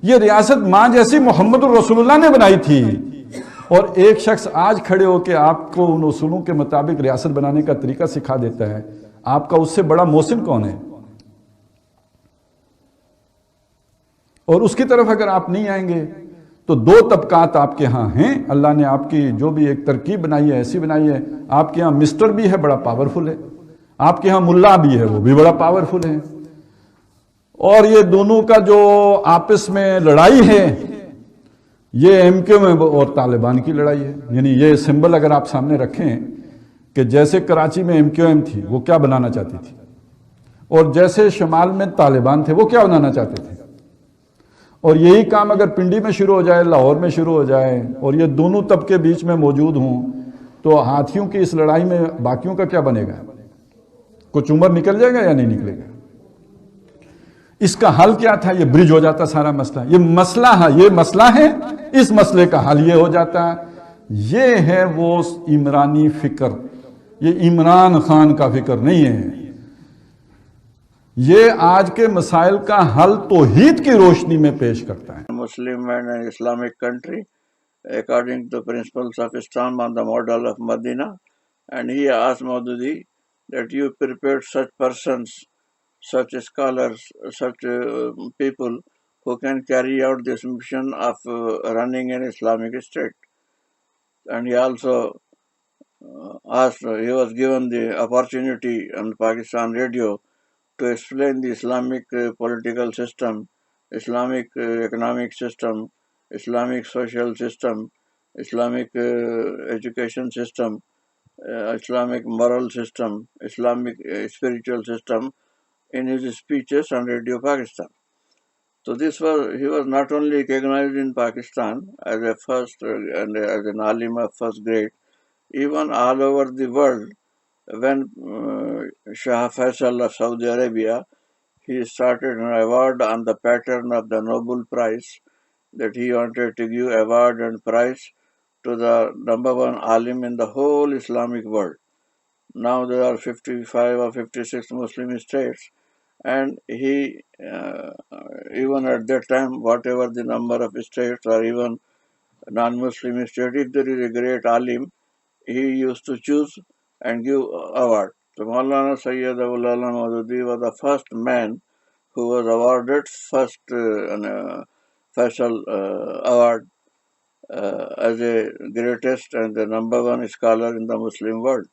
یہ ریاست ماں جیسی محمد الرسول اللہ نے بنائی تھی. اور ایک شخص آج کھڑے ہو کے آپ کو ان اصولوں کے مطابق ریاست بنانے کا طریقہ سکھا دیتا ہے، آپ کا اس سے بڑا محسن کون ہے؟ اور اس کی طرف اگر آپ نہیں آئیں گے تو دو طبقات آپ کے ہاں ہیں. اللہ نے آپ کی جو بھی ایک ترکیب بنائی ہے ایسی بنائی ہے. آپ کے ہاں مسٹر بھی ہے، بڑا پاورفل ہے، آپ کے ہاں ملا بھی ہے، وہ بھی بڑا پاورفل ہے. اور یہ دونوں کا جو آپس میں لڑائی ہے، یہ ایم کیو میں اور طالبان کی لڑائی ہے. یعنی یہ سمبل اگر آپ سامنے رکھیں کہ جیسے کراچی میں ایم کیو ایم تھی، وہ کیا بنانا چاہتی تھی، اور جیسے شمال میں طالبان تھے، وہ کیا بنانا چاہتے تھے. اور یہی کام اگر پنڈی میں شروع ہو جائے، لاہور میں شروع ہو جائے، اور یہ دونوں طبقے بیچ میں موجود ہوں، تو ہاتھیوں کی اس لڑائی میں باقیوں کا کیا بنے گا؟ کچھ عمر نکل جائے گا یا نہیں نکلے گا؟ اس کا حل کیا تھا؟ یہ برج ہو جاتا سارا مسئلہ. یہ مسئلہ ہے، اس مسئلے کا حل یہ ہو جاتا. یہ ہے وہ عمرانی فکر. یہ عمران خان کا فکر نہیں ہے. یہ آج کے مسائل کا حل توحید کی روشنی میں پیش کرتا ہے. Muslim and an Islamic country according to the principles of Islam on the model of Medina, and he asked Maududi that you prepared such persons, such scholars, such people who can carry out this mission of running an Islamic state. And he also asked, he was given the opportunity on Pakistan radio to explain the Islamic political system, Islamic economic system, Islamic social system, Islamic education system, Islamic moral system, Islamic spiritual system in his speeches on Radio Pakistan. So he was not only recognized in Pakistan as a first and as an alim of first grade, even all over the world. When Shah Faisal of Saudi Arabia, he started an award on the pattern of the Nobel Prize, that he wanted to give award and prize to the number one alim in the whole Islamic world. Now there are 55 or 56 Muslim states, and he, even at that time, whatever the number of states or even non-Muslim states, if there is a great alim, he used to choose and give award. So Maulana Sayyid Abul Alam Maududi was the first man who was awarded first Faisal award as a greatest and the number one scholar in the Muslim world.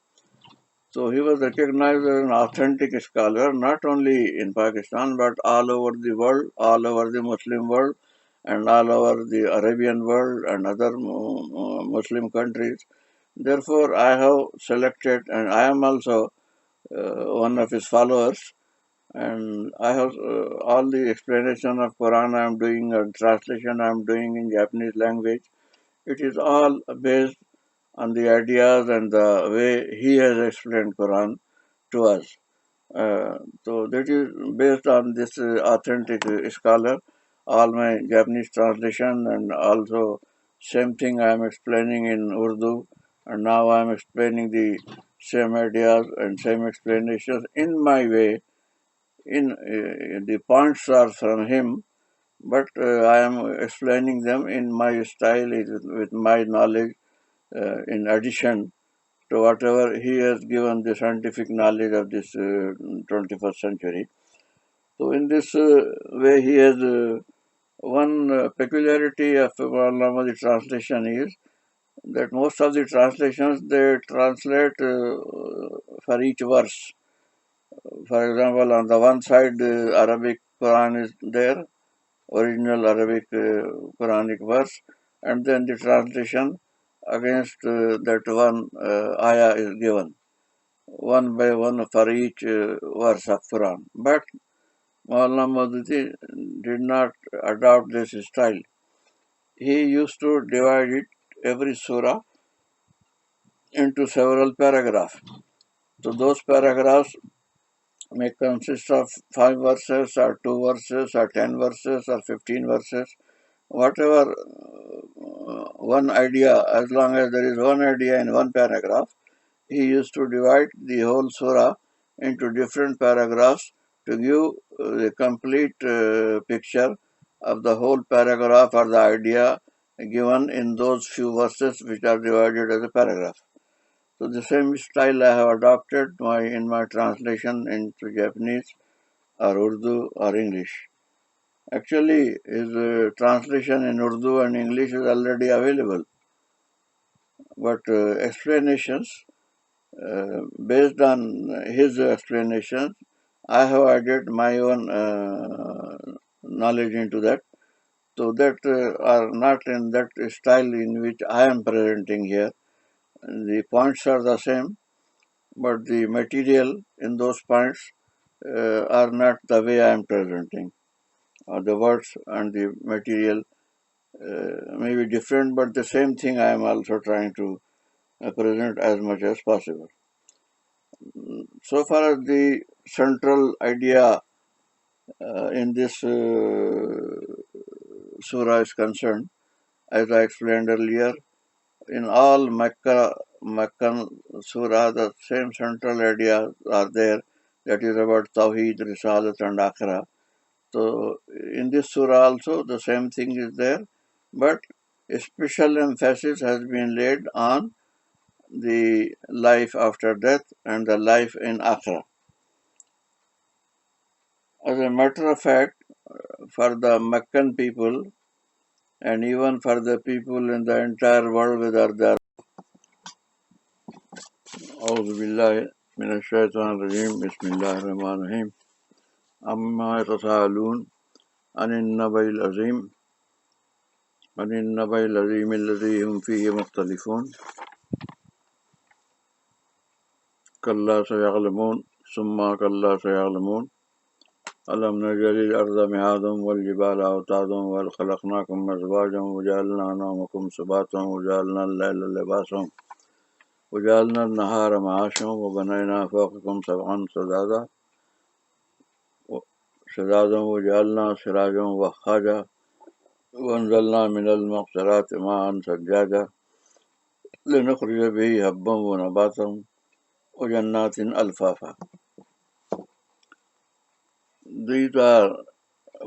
So he was recognized as an authentic scholar, not only in Pakistan, but all over the world, all over the Muslim world, and all over the Arabian world and other Muslim countries. Therefore, I have selected, and I am also one of his followers, and I have all the explanation of Quran I am doing, or translation I am doing in Japanese language. It is all based on the ideas and the way he has explained Quran to us. So that is based on this authentic scholar. All my Japanese translation and also same thing I am explaining in Urdu, and now I am explaining the same ideas and same explanations in my way. In the points are from him, but I am explaining them in my style, with my knowledge, in addition to whatever he has given the scientific knowledge of this 21st century. So in this way, he has one peculiarity of Maulana the translation is that most of the translations they translate for each verse. For example, on the one side, Arabic Quran is there, original Arabic Quranic verse, and then the translation against that one ayah is given, one by one for each verse of Quran. But Maulana Maududi did not adopt this style. He used to divide it, every surah, into several paragraphs. So those paragraphs may consist of 5 verses or 2 verses or 10 verses or 15 verses, whatever one idea, as long as there is one idea in one paragraph, he used to divide the whole surah into different paragraphs to give the complete picture of the whole paragraph or the idea given in those few verses which are divided as a paragraph. So the same style I have adopted in my translation into Japanese or Urdu or English. Actually, his translation in Urdu and English is already available, but explanations based on his explanations, I have added my own knowledge into that. So that are not in that style in which I am presenting here. The points are the same, but the material in those points are not the way I am presenting. The words and the material may be different, but the same thing I am also trying to present as much as possible. So far as the central idea in this surah is concerned, as I explained earlier, in all Meccan surah, the same central ideas are there, that is about Tawheed, Risalat and Akhirah. So in this surah also the same thing is there, but a special emphasis has been laid on the life after death and the life in Akhirah. As a matter of fact, for the Meccan people and even for the people in the entire world, whether they are أعوذ بالله من الشيطان الرجيم بسم الله الرحمن الرحيم أما يتساءلون عن النبأ العظيم الذي هم فيه مختلفون كلا سيعلمون ثم كلا سيعلمون ألم نجعل الأرض مهادا والجبال أوتادا وخلقناكم أزواجا وجعلنا نومكم سباتا وجعلنا الليل لباسا وجعلنا النهار معاشا وبنينا فوقكم سبعا سدادا وجعلنا سراجا وخاجا وأنزلنا من المقصرات ماء ثجاجا لنخرج به هبا ونباتا وجنات ألفافا. These are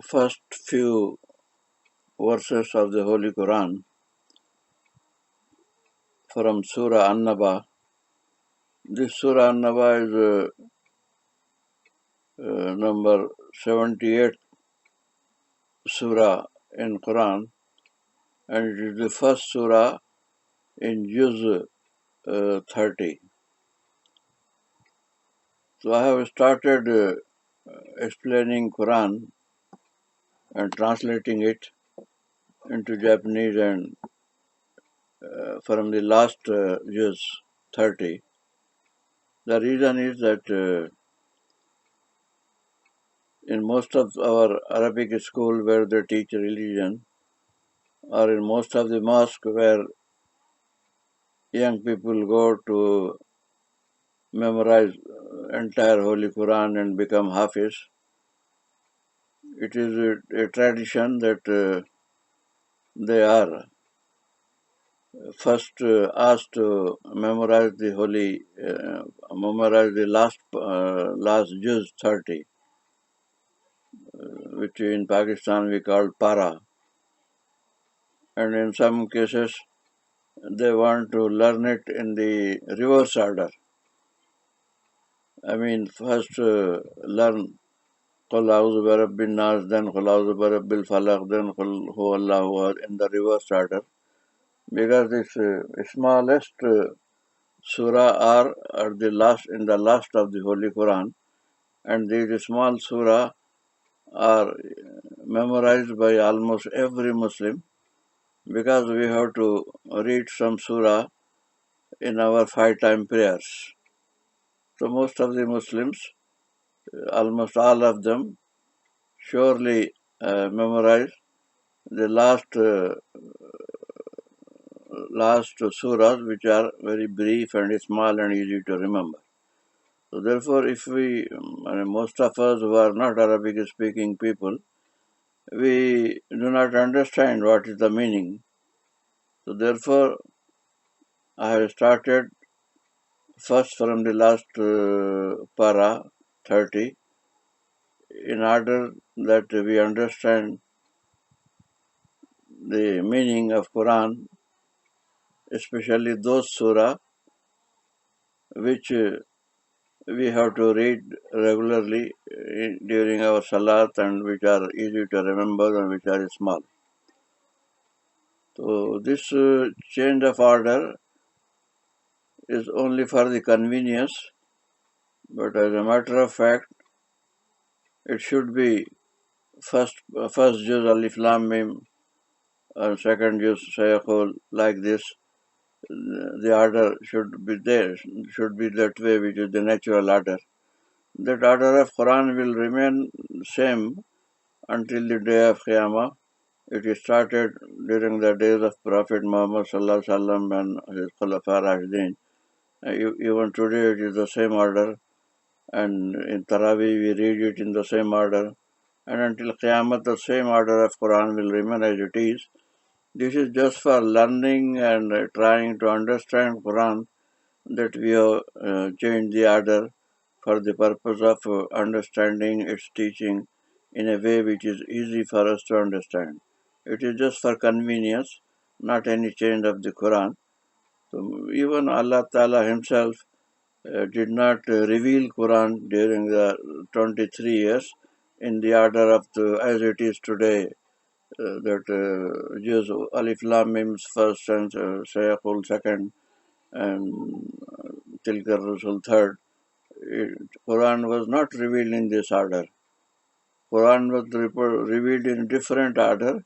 first few verses of the Holy Quran from Surah An-Naba. This Surah An-Naba is number 78 Surah in Quran, and it is the first Surah in Juz 30. So I have started explaining Quran and translating it into Japanese and from the last Juz 30. The reason is that in most of our Arabic school where they teach religion, or in most of the mosque where young people go to memorize entire Holy Quran and become Hafiz, it is a tradition that they are first asked to memorize memorize the last Juz 30, which in Pakistan we call para. And in some cases, they want to learn it in the reverse order. I mean, first learn Qul a'udhu bi rabbin nas, then Qul a'udhu bi rabbil falaq, then Qul huwallahu ahad in the reverse order. Because this smallest surah are at the last, in the last of the Holy Quran, and these small surah are memorized by almost every Muslim, because we have to read some surah in our 5-time prayers. So most of the Muslims, almost all of them, surely memorize the last surahs, which are very brief and small and easy to remember. So therefore, if we, most of us who are not Arabic speaking people, we do not understand what is the meaning. So therefore, I have started first from the last para 30, in order that we understand the meaning of Quran, especially those surah which we have to read regularly during our salat, and which are easy to remember and which are small. So this change of order is only for the convenience, but as a matter of fact, it should be first juz alif lam mim, and second juz sayaqul, like this. The order should be there, should be that way, which is the natural order. That order of Quran will remain same until the day of Qiyamah. It started during the days of Prophet Muhammad Sallallahu Alaihi Wasallam and his Khulafa Rashidin. Even today it is the same order, and in Taraweeh we read it in the same order, and until Qiyamah the same order of Quran will remain as it is. This is just for learning and trying to understand Quran, that we have changed the order for the purpose of understanding its teaching in a way which is easy for us to understand. It is just for convenience, not any change of the Quran. So even Allah Ta'ala himself did not reveal Quran during the 23 years in the order of as it is today, that Juz Alif Lam Mim's first and Sayaqul second and Tilkar Rusul third. Quran was not revealed in this order. Quran was revealed in different order.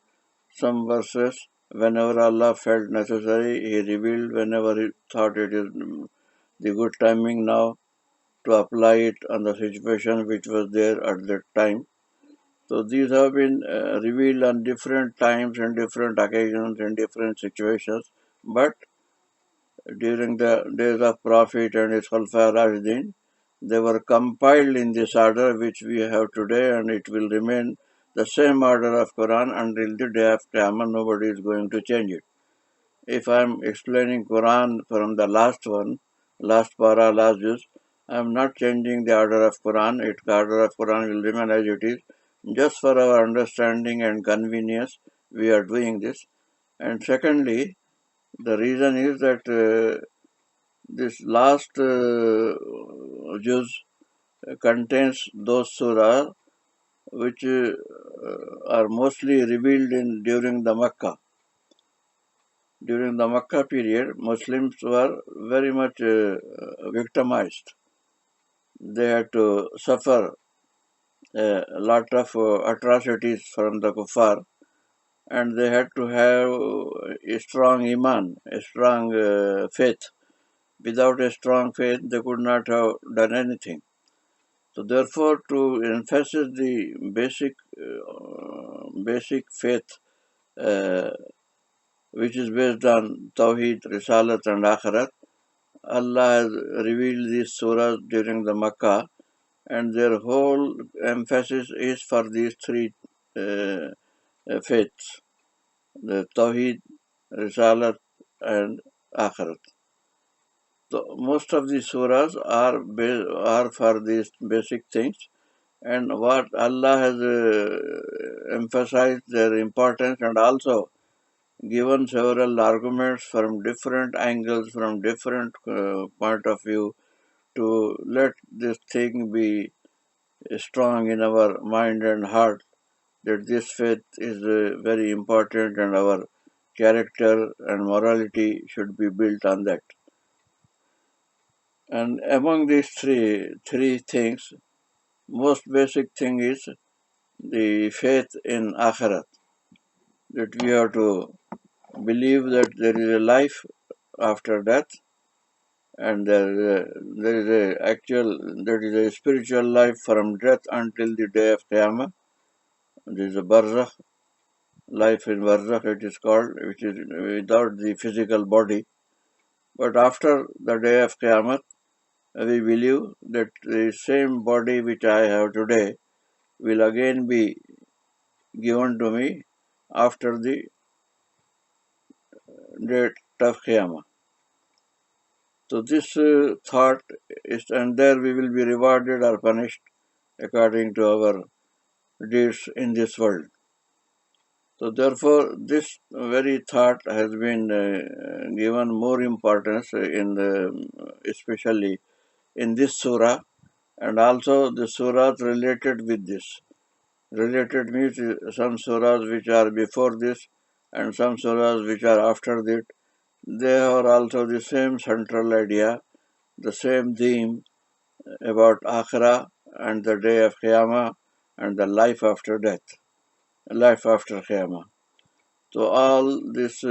Some verses, whenever Allah felt necessary, He revealed. Whenever He thought it is the good timing now to apply it on the situation which was there at that time. So these have been revealed on different times and different occasions and different situations. But during the days of Prophet and his Khulafa Rashidin, they were compiled in this order which we have today, and it will remain the same order of Quran until the day of Qiyamah. Nobody is going to change it. If I am explaining Quran from the last one, last para, last juz, I am not changing the order of Quran. The order of Quran will remain as it is. Just for our understanding and convenience, we are doing this. And secondly, the reason is that this last juz contains those surah which are mostly revealed during the Makkah. During the Makkah period, Muslims were very much victimized. They had to suffer a lot of atrocities from the kuffar, and they had to have a strong iman, a strong faith. Without a strong faith, they could not have done anything. So therefore, to emphasize the basic faith, uh, which is based on Tawheed, Risalat and Akhirat, Allah has revealed these surahs during the Makkah, and their whole emphasis is for these three faiths, the Tawheed, Risalat and Akhirat. So most of the surahs are for these basic things, and what Allah has emphasized their importance, and also given several arguments from different angles, from different point of view, to let this thing be strong in our mind and heart, that this faith is very important and our character and morality should be built on that. And among these three things, most basic thing is the faith in Akhirat, that we have to believe that there is a life after death, and there is a actual, there is a spiritual life from death until the day of Qiyamah. There is a barzakh, life in barzakh it is called, which is without the physical body. But after the day of Qiyamah, we believe that the same body which I have today will again be given to me after the date of Qiyamah. So this thought is, and there we will be rewarded or punished according to our deeds in this world. So therefore, this very thought has been given more importance especially in this surah, and also the surahs related with this. Related means some surahs which are before this and some surahs which are after that. They are also the same central idea, the same theme about Akhirah and the day of Qiyamah and the life after death, life after Qiyamah. So all this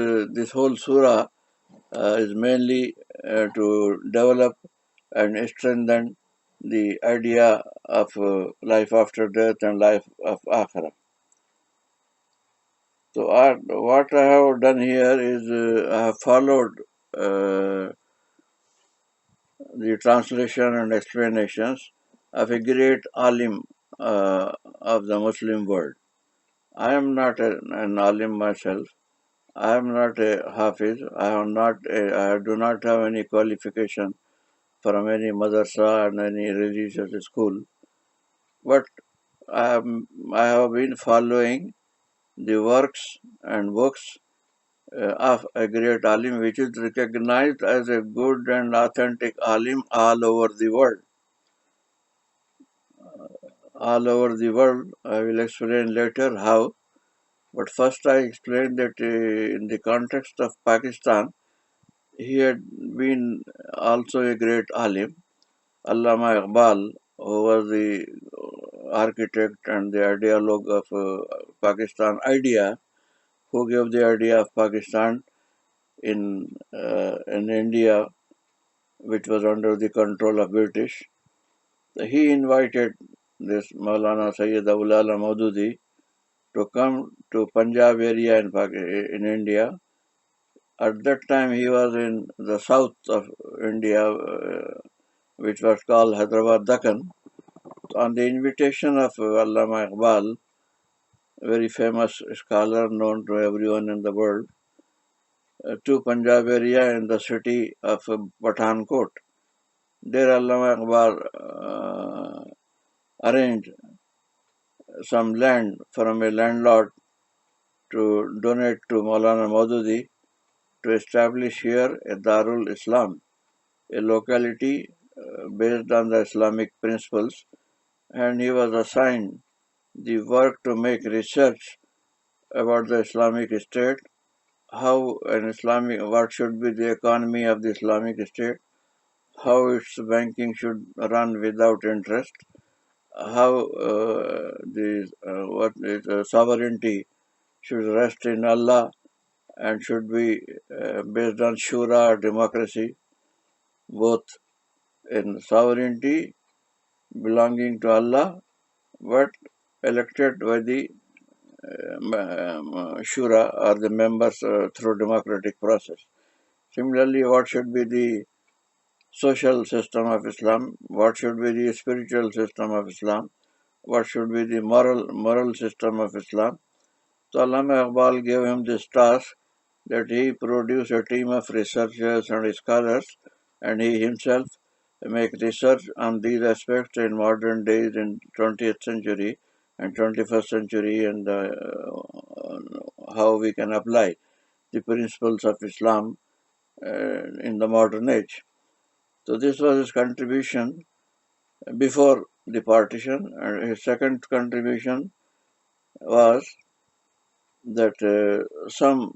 whole surah is mainly to develop and strengthen the idea of life after death and life of Akhirah. So what I have done here is I have followed the translation and explanations of a great alim of the Muslim world. I am not an alim myself. I am not a hafiz. I do not have any qualification from any madrasa and any religious school. But I have been following the works and books of a great alim, which is recognized as a good and authentic alim all over the world. All over the world, I will explain later how. But first I explained that in the context of Pakistan, he had been also a great alim, Allama Iqbal, who was the architect and the ideologue of Pakistan idea, who gave the idea of Pakistan in India, which was under the control of British. He invited this Maulana Sayyid Abul Ala Maududi to come to Punjab area in India. At that time, he was in the south of India, which was called Hyderabad Deccan. On the invitation of Allama Iqbal, a very famous scholar known to everyone in the world, to Punjab area in the city of Pathankot. There Allama Iqbal arranged some land from a landlord to donate to Maulana Maududi to establish here a Darul Islam, a locality based on the Islamic principles, and he was assigned the work to make research about the Islamic State, what should be the economy of the Islamic State, how its banking should run without interest, how sovereignty should rest in Allah and should be based on shura, democracy, both in sovereignty belonging to Allah, but elected by the shura or the members through democratic process. Similarly, what should be the social system of Islam? What should be the spiritual system of Islam? What should be the moral system of Islam? So Allama Iqbal gave him this task that he produce a team of researchers and scholars, and he himself make research on these aspects in modern days in 20th century and 21st century, and how we can apply the principles of Islam in the modern age. So this was his contribution before the partition, and his second contribution was that some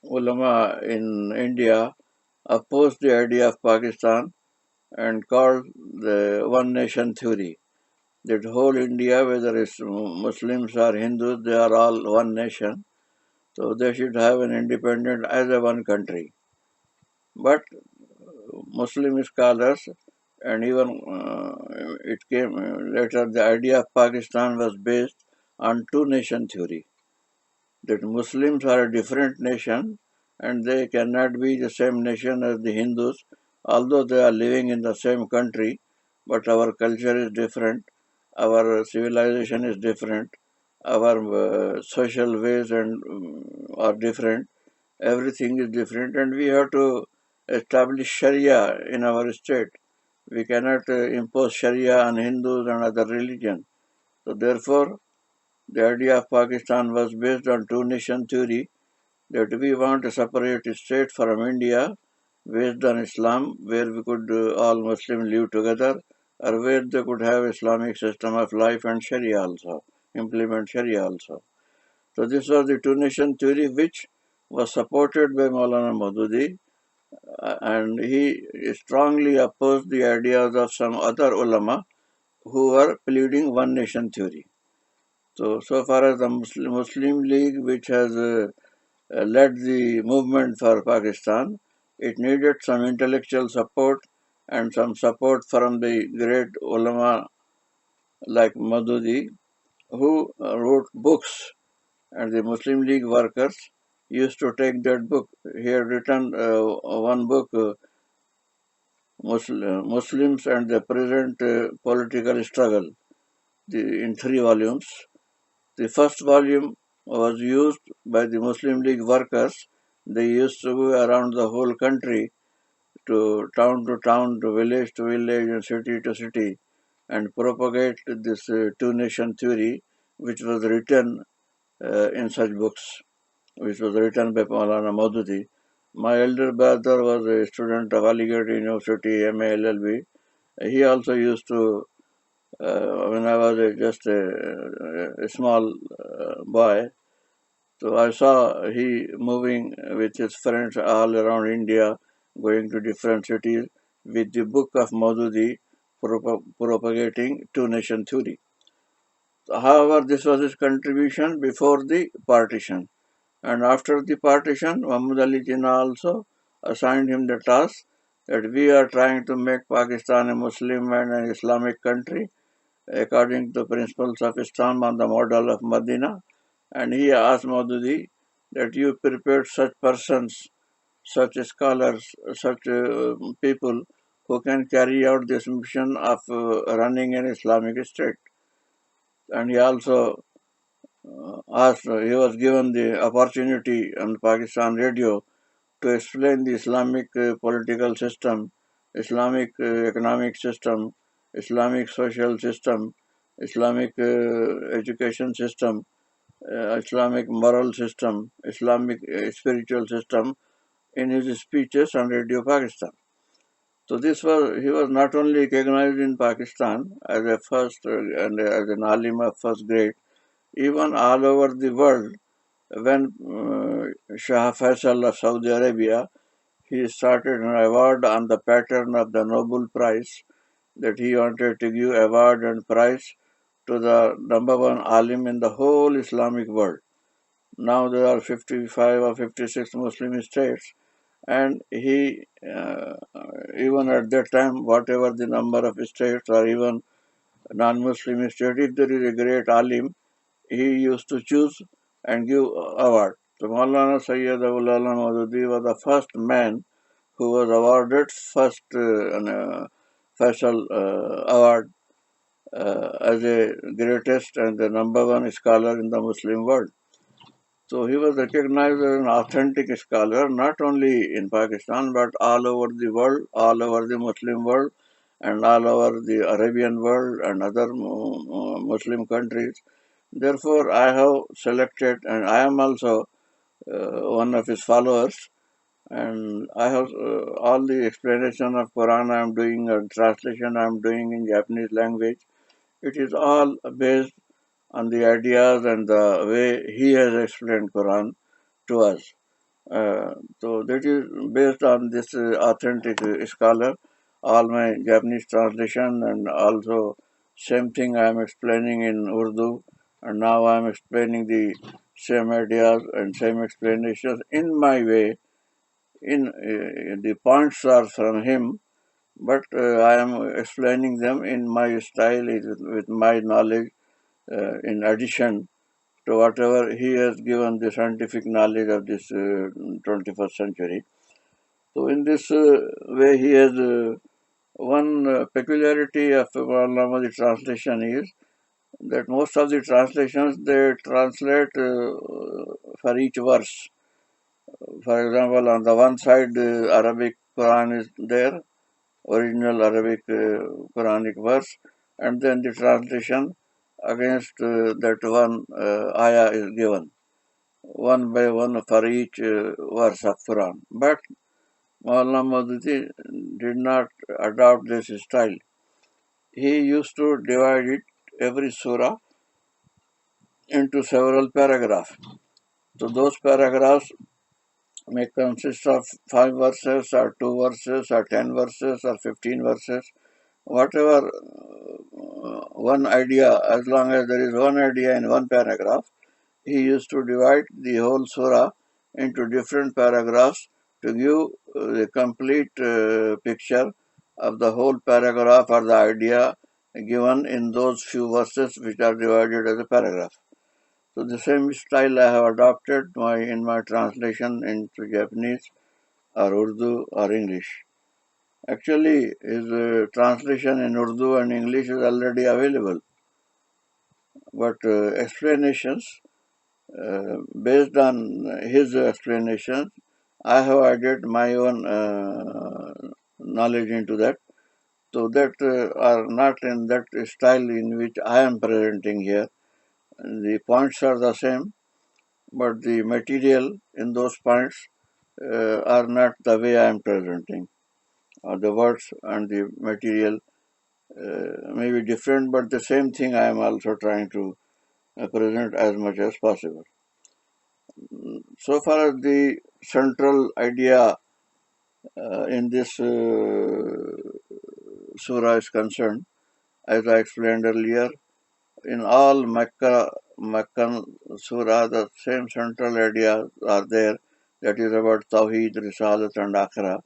ulama in India opposed the idea of Pakistan and called the one nation theory. That whole India, whether it's Muslims or Hindus, they are all one nation. So they should have an independent as a one country. But Muslim scholars and even it came later, the idea of Pakistan was based on two nation theory. That Muslims are a different nation and they cannot be the same nation as the Hindus, although they are living in the same country, but our culture is different, our civilization is different, our social ways and are different, everything is different, and we have to establish Sharia in our state. We cannot impose Sharia on Hindus and other religions. So therefore, the idea of Pakistan was based on two nation theory, that we want a separate state from India based on Islam, where we could all Muslims live together, or where they could have Islamic system of life and Sharia also, implement Sharia also. So this was the two nation theory which was supported by Maulana Maududi, and he strongly opposed the ideas of some other ulama who were pleading one nation theory. So far as the Muslim League, which has led the movement for Pakistan, it needed some intellectual support and some support from the great ulama like Madudi, who wrote books, and the Muslim League workers used to take that book. He had written one book, Muslims and the Present Political Struggle, in 3 volumes. The first volume was used by the Muslim League workers. They used to go around the whole country, to town, to village, and city to city, and propagate this two nation theory, which was written in such books, which was written by Maulana Maududi. My elder brother was a student of Aligarh University, MA LLB. He also used to, when I was just a small boy, so I saw he moving with his friends all around India, going to different cities with the book of Maududi, propagating two nation theory. However, this was his contribution before the partition. And after the partition, Muhammad Ali Jinnah also assigned him the task that we are trying to make Pakistan a Muslim and an Islamic country according to the principles of Islam on the model of Medina. And he asked Maududi that you prepared such persons, such scholars, such people who can carry out this mission of running an Islamic state. And he also he was given the opportunity on Pakistan radio to explain the Islamic political system, Islamic economic system, Islamic social system, Islamic education system, Islamic moral system, Islamic spiritual system in his speeches on Radio Pakistan. So he was not only recognized in Pakistan as a first and as an alim of first grade, even all over the world. When Shah Faisal of Saudi Arabia, he started an award on the pattern of the Nobel Prize, that he wanted to give award and prize to the number one alim in the whole Islamic world. Now there are 55 or 56 Muslim states, and he, even at that time, whatever the number of states or even non-Muslim states, if there is a great alim, he used to choose and give award. So Maulana Sayyid Abul-Alam Maududi was the first man who was awarded first Faisal award as a greatest and the number one scholar in the Muslim world. So he was recognized as an authentic scholar, not only in Pakistan, but all over the world, all over the Muslim world, and all over the Arabian world and other Muslim countries. Therefore, I have selected, and I am also one of his followers, and I have all the explanation of Quran I am doing, or translation I am doing in Japanese language. It is all based on the ideas and the way he has explained Quran to us. So that is based on this authentic scholar. All my Japanese translation and also same thing I am explaining in Urdu, and now I am explaining the same ideas and same explanations in my way. In the points are from him, but I am explaining them in my style with my knowledge in addition to whatever he has given the scientific knowledge of this 21st century. So in this way, he has one peculiarity of Maulana the translation is that most of the translations they translate for each verse. For example, on the one side, Arabic Quran is there, original Arabic Quranic verse, and then the translation against that one ayah is given, one by one for each verse of Quran. But Maulana Maududi did not adopt this style. He used to divide it, every surah, into several paragraphs. So those paragraphs may consist of 5 verses or 2 verses or 10 verses or 15 verses, whatever one idea, as long as there is one idea in one paragraph, he used to divide the whole surah into different paragraphs to give the complete picture of the whole paragraph or the idea given in those few verses which are divided as a paragraph. So the same style I have adopted in my translation into Japanese or Urdu or English. Actually, his translation in Urdu and English is already available, but explanations based on his explanation, I have added my own knowledge into that. So that are not in that style in which I am presenting here. The points are the same, but the material in those points are not the way I am presenting. The words and the material may be different, but the same thing I am also trying to present as much as possible. So far as the central idea in this surah is concerned, as I explained earlier, in all Meccan surah, the same central ideas are there, that is about Tawheed, Risalat and Akhirah.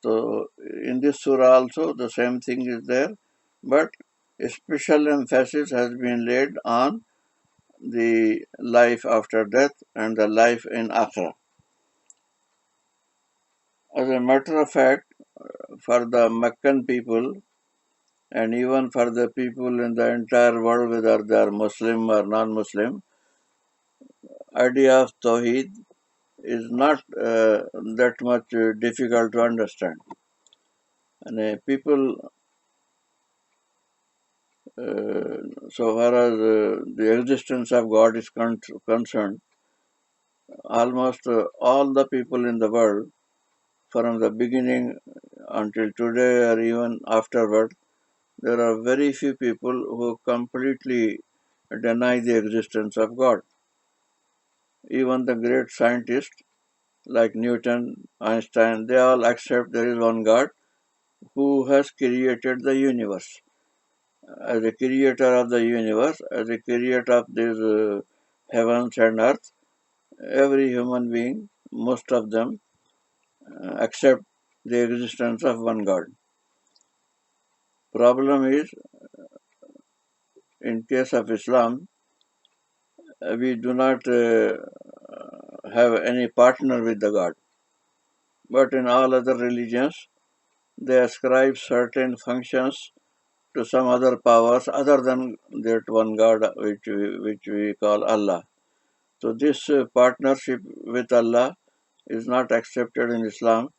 So in this surah also the same thing is there, but a special emphasis has been laid on the life after death and the life in Akhirah. As a matter of fact, for the Meccan people and even for the people in the entire world, whether they are Muslim or non-Muslim, idea of Tawheed is not that much difficult to understand. And people, so far as the existence of God is concerned, almost all the people in the world, from the beginning until today or even afterward, there are very few people who completely deny the existence of God. Even the great scientists like Newton, Einstein, they all accept there is one God who has created the universe. As a creator of the universe, as a creator of these heavens and earth, every human being, most of them, accept the existence of one God. Problem is, in case of Islam, we do not have any partner with the God. But in all other religions, they ascribe certain functions to some other powers other than that one God which we call Allah. So this partnership with Allah is not accepted in Islam,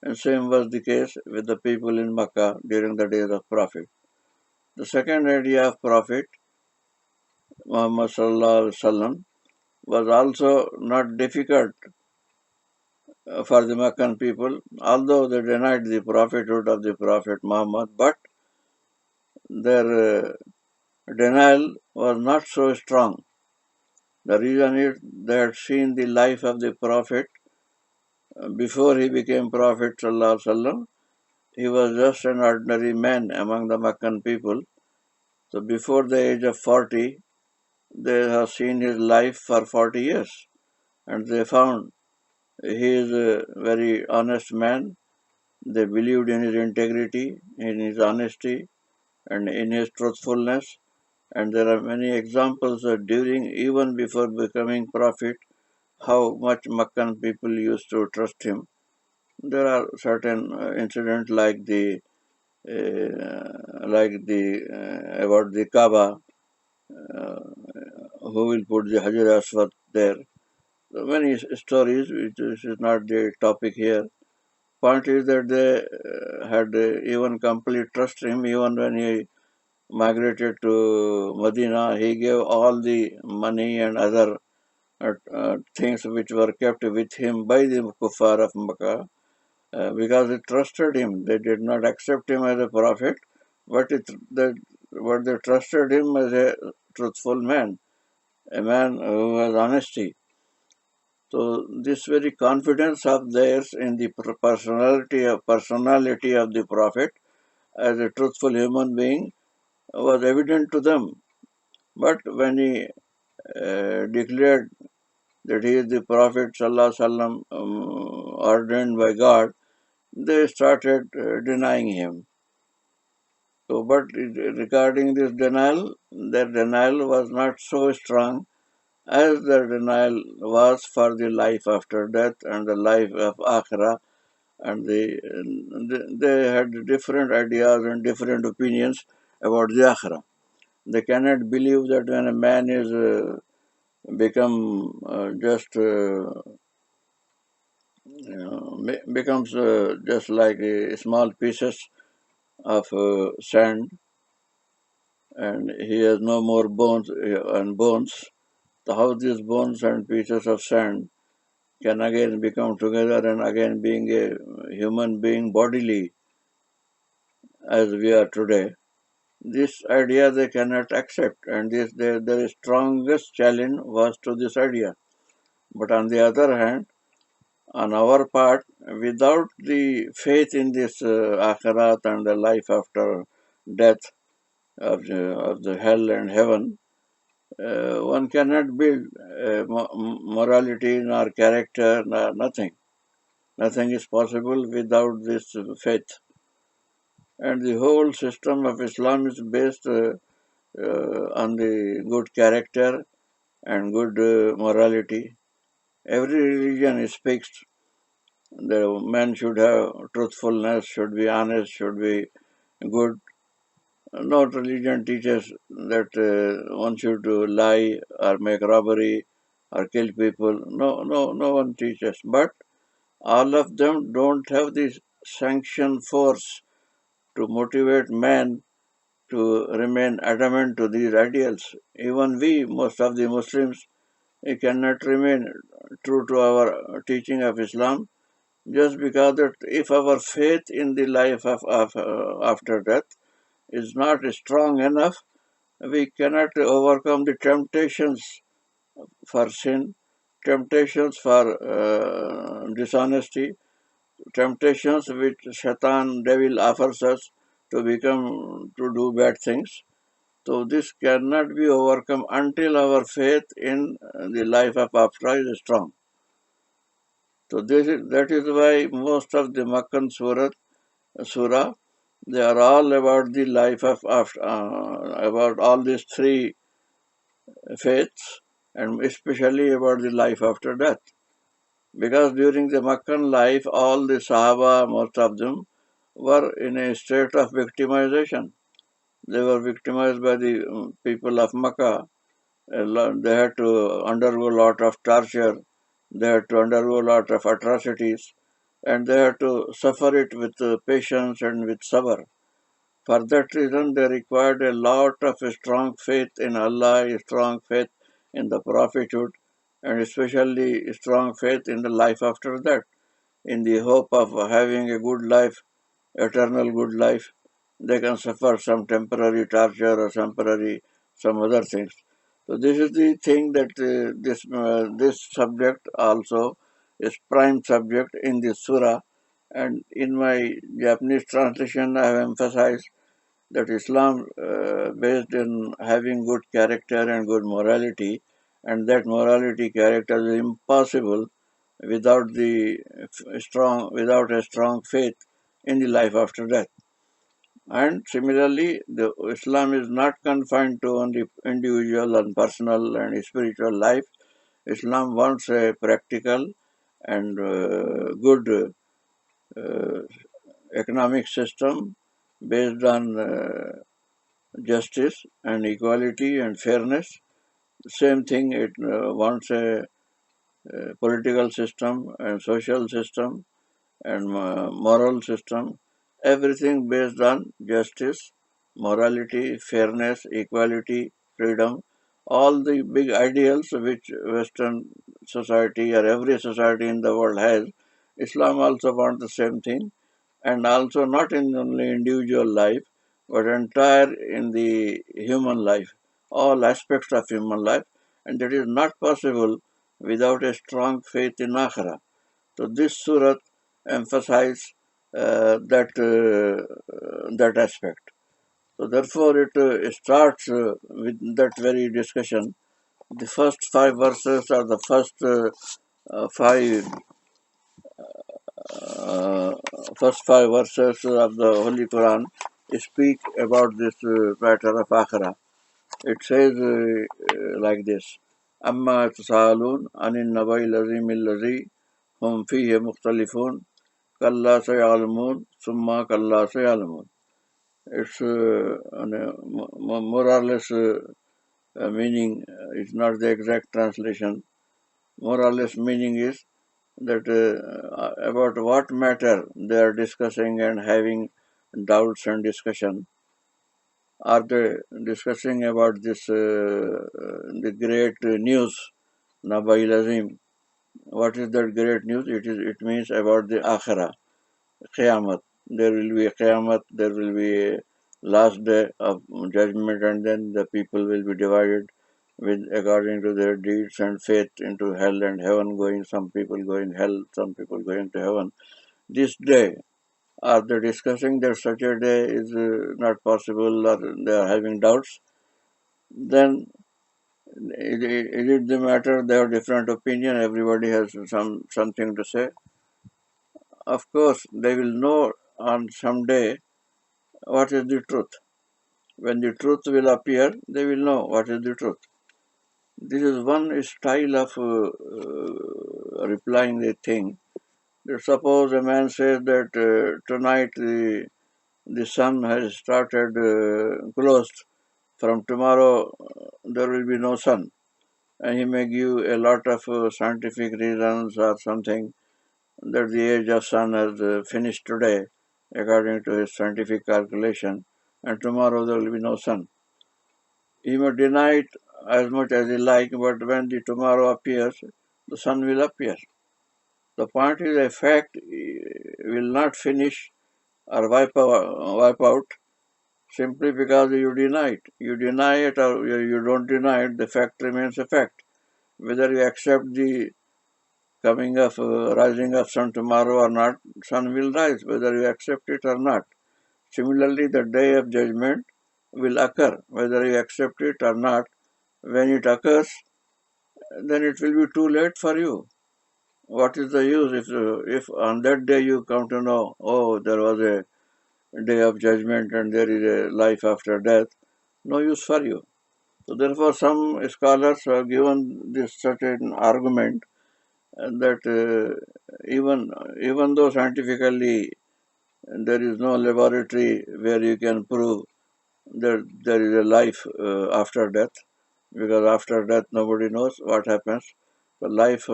and same was the case with the people in Makkah during the days of Prophet. The second idea of Prophet Muhammad sallallahu alaihi wasallam was also not difficult for the Meccan people, although they denied the prophethood of the Prophet Muhammad, but their denial was not so strong. The reason is they had seen the life of the Prophet before he became Prophet sallallahu alaihi wasallam. He was just an ordinary man among the Meccan people. So before the age of 40, they have seen his life for 40 years, and they found he is a very honest man. They believed in his integrity, in his honesty, and in his truthfulness. And there are many examples that during, even before becoming prophet, how much Meccan people used to trust him. There are certain incidents about the Kaaba, who will put the Hajar Aswad there. So many stories, which is not the topic here. Point is that they had even complete trust in him. Even when he migrated to Medina, he gave all the money and other things which were kept with him by the kuffar of Makkah, because they trusted him. They did not accept him as a prophet, but they trusted him as a truthful man, a man who has honesty. So this very confidence of theirs in the personality of the prophet as a truthful human being was evident to them. But when he declared that he is the Prophet sallallahu alaihi wasallam, ordained by God, they started denying him. So, but regarding this denial, their denial was not so strong as their denial was for the life after death and the life of Akhirah, and they had different ideas and different opinions about the Akhirah. They cannot believe that when a man is becomes just like small pieces of sand, and he has no more bones and bones. So how these bones and pieces of sand can again become together and again being a human being bodily as we are today? This idea they cannot accept, and their strongest challenge was to this idea. But on the other hand, on our part, without the faith in this akhirat and the life after death of the hell and heaven, one cannot build morality nor character nor nothing. Nothing is possible without this faith. And the whole system of Islam is based on the good character and good morality. Every religion speaks. The man should have truthfulness, should be honest, should be good. No religion teaches that one should lie or make robbery or kill people. No one teaches. But all of them don't have this sanction force to motivate man to remain adamant to these ideals. Even we, most of the Muslims, we cannot remain true to our teaching of Islam, just because that if our faith in the life of after death is not strong enough, we cannot overcome the temptations for sin, temptations for dishonesty, temptations which Shaitan, devil offers us to do bad things. So this cannot be overcome until our faith in the life of after is strong. So that is why most of the Makkan surah, they are all about the life of after, about all these three faiths, and especially about the life after death. Because during the Makkan life, all the Sahaba, most of them, were in a state of victimization. They were victimized by the people of Makkah, They had to undergo a lot of torture, they had to undergo a lot of atrocities, and they had to suffer it with patience and with sabr. For that reason, they required a lot of strong faith in Allah, a strong faith in the prophethood, and especially strong faith in the life after that, in the hope of having a good life, eternal good life. They can suffer some temporary torture or some other things. So this is the thing that this subject also is prime subject in this surah, and in my Japanese translation I have emphasized that Islam based in having good character and good morality, and that morality character is impossible without without a strong faith in the life after death. And similarly, the Islam is not confined to only individual and personal and spiritual life. Islam wants a practical and good uh, economic system based on justice and equality and fairness. Same thing, it wants a political system and social system and moral system, everything based on justice, morality, fairness, equality, freedom, all the big ideals which Western society or every society in the world has. Islam also wants the same thing, and also not in only individual life, but entire in the human life, all aspects of human life, and that is not possible without a strong faith in Akhirah. So this surah emphasizes that aspect. So therefore, it starts with that very discussion. The first five verses are the uh, first five verses of the Holy Quran speak about this matter of Akhirah. It says like this: "Amma tasalun anin nabai lazim lazi hum fihi mukhtalifun kalla sayalamun summa kalla sayalamun." It's more or less meaning. It's not the exact translation. More or less meaning is that about what matter they are discussing and having doubts and discussion. Are they discussing about this the great news, Nabai Lazim? What is that great news? It means about the Akhirah, Qiyamah. There will be a Qiyamah. There will be a last day of judgment, and then the people will be divided with according to their deeds and faith into hell and heaven. Going, some people going hell, some people going to heaven. This day, are they discussing that such a day is not possible, or they are having doubts? Then is it the matter they have different opinion? Everybody has something to say. Of course, they will know on some day what is the truth. When the truth will appear, they will know what is the truth. This is one style of replying the thing. Suppose a man says that tonight the sun has started closed. From tomorrow there will be no sun. And he may give a lot of scientific reasons or something that the age of sun has finished today according to his scientific calculation, and tomorrow there will be no sun. He may deny it as much as he like, but when the tomorrow appears, the sun will appear. The point is, a fact will not finish or wipe out simply because you deny it. You deny it or you don't deny it, the fact remains a fact. Whether you accept the coming of rising of sun tomorrow or not, sun will rise, whether you accept it or not. Similarly, the day of judgment will occur, whether you accept it or not. When it occurs, then it will be too late for you. What is the use if on that day you come to know, oh, there was a day of judgment and there is a life after death? No use for you. So therefore, some scholars have given this certain argument that even though scientifically there is no laboratory where you can prove that there is a life after death, because after death nobody knows what happens. The life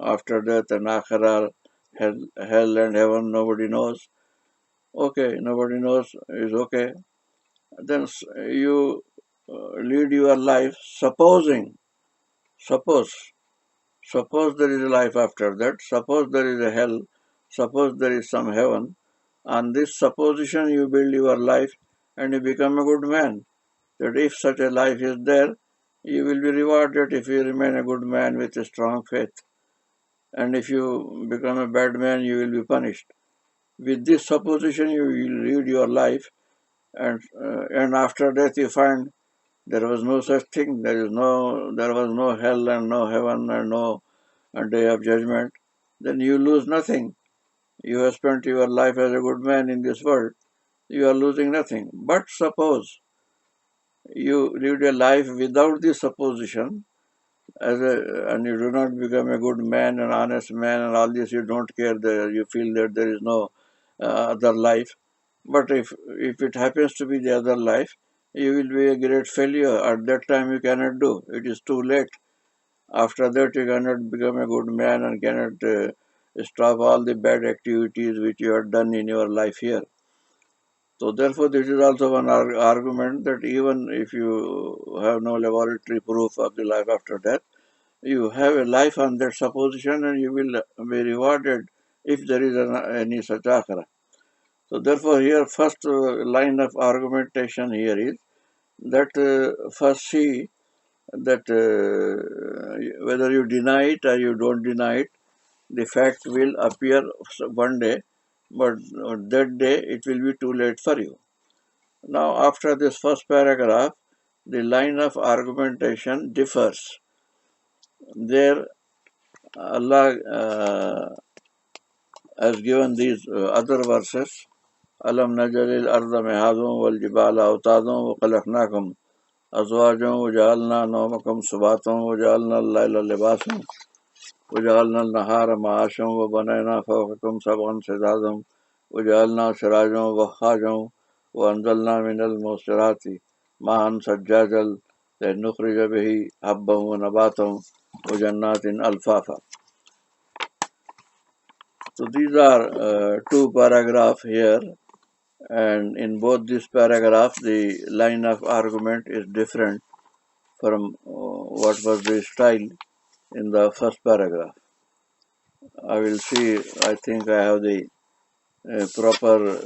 after death and akhirah, hell and heaven, nobody knows. Okay, nobody knows is okay. Then you lead your life suppose, suppose there is a life after that, suppose there is a hell, suppose there is some heaven. On this supposition you build your life and you become a good man. That if such a life is there, you will be rewarded if you remain a good man with a strong faith. And if you become a bad man, you will be punished. With this supposition, you will lead your life, and after death you find there was no such thing. There was no hell and no heaven and no day of judgment. Then you lose nothing. You have spent your life as a good man in this world. You are losing nothing. But suppose you lead a life without this supposition, and you do not become a good man, an honest man, and all this, you don't care. You feel that there is no other life. But if it happens to be the other life, you will be a great failure. At that time, you cannot do. It is too late. After that, you cannot become a good man and cannot stop all the bad activities which you have done in your life here. So therefore, this is also one argument that even if you have no laboratory proof of the life after death, you have a life on that supposition and you will be rewarded if there is any such akhira. So therefore, here first line of argumentation here is that first see that whether you deny it or you don't deny it, the fact will appear one day, but that day it will be too late for you. Now, after this first paragraph, the line of argumentation differs. There, Allah has given these other verses. Alam najalil arda mihadum wal jibala awtadum wa khalaqnakum azwajum wa ja'alna nawmakum subatum wa ja'alna al-layla libasum wa ja'alna al-nahara ma'ashum wa banayna fawqakum sab'an shidadum wa ja'alna sirajum wa wahhajum wa anzalna min al-musirati ma'an sajjajal لنخرج به حبا ونباتا وجنات ألفافا. So these are two paragraphs here, and in both these paragraphs the line of argument is different from what was the style in the first paragraph. I will see, I think I have the proper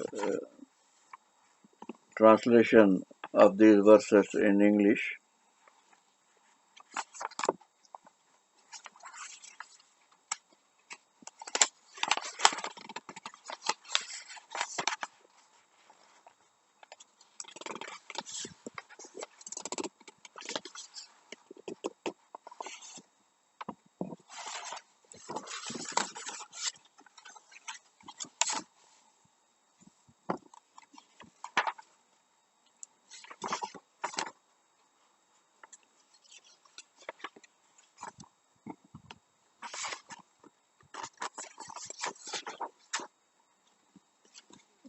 translation of these verses in English.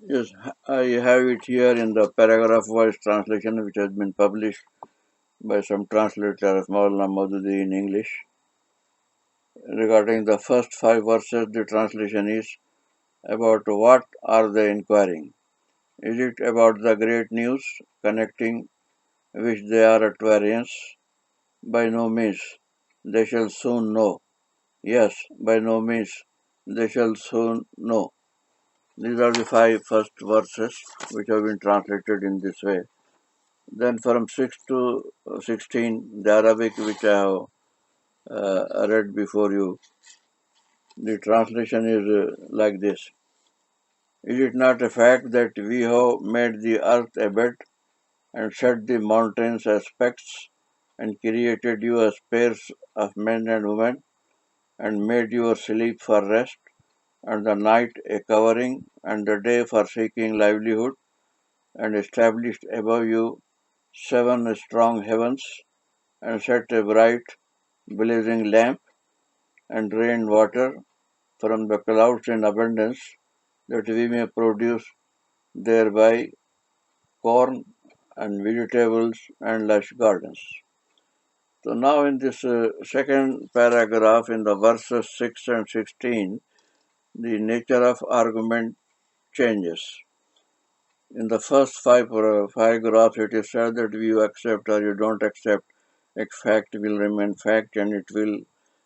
Yes, I have it here in the paragraph wise translation which has been published by some translator of Maulana Maududi in English. Regarding the first 5 verses, the translation is about what are they inquiring? Is it about the great news connecting which they are at variance? By no means, they shall soon know. Yes, by no means, they shall soon know. These are the 5 first verses which have been translated in this way. Then from 6 to 16, the Arabic which I have read before you, the translation is like this. Is it not a fact that we have made the earth a bed and set the mountains as specks and created you as pairs of men and women and made your sleep for rest and the night a covering and the day for seeking livelihood and established above you 7 strong heavens and set a bright blazing lamp and rained water from the clouds in abundance that we may produce thereby corn and vegetables and lush gardens. So now in this second paragraph, in the verses 6 and 16, the nature of argument changes. In the first five paragraphs, it is said that you accept or you don't accept, a fact will remain fact and it will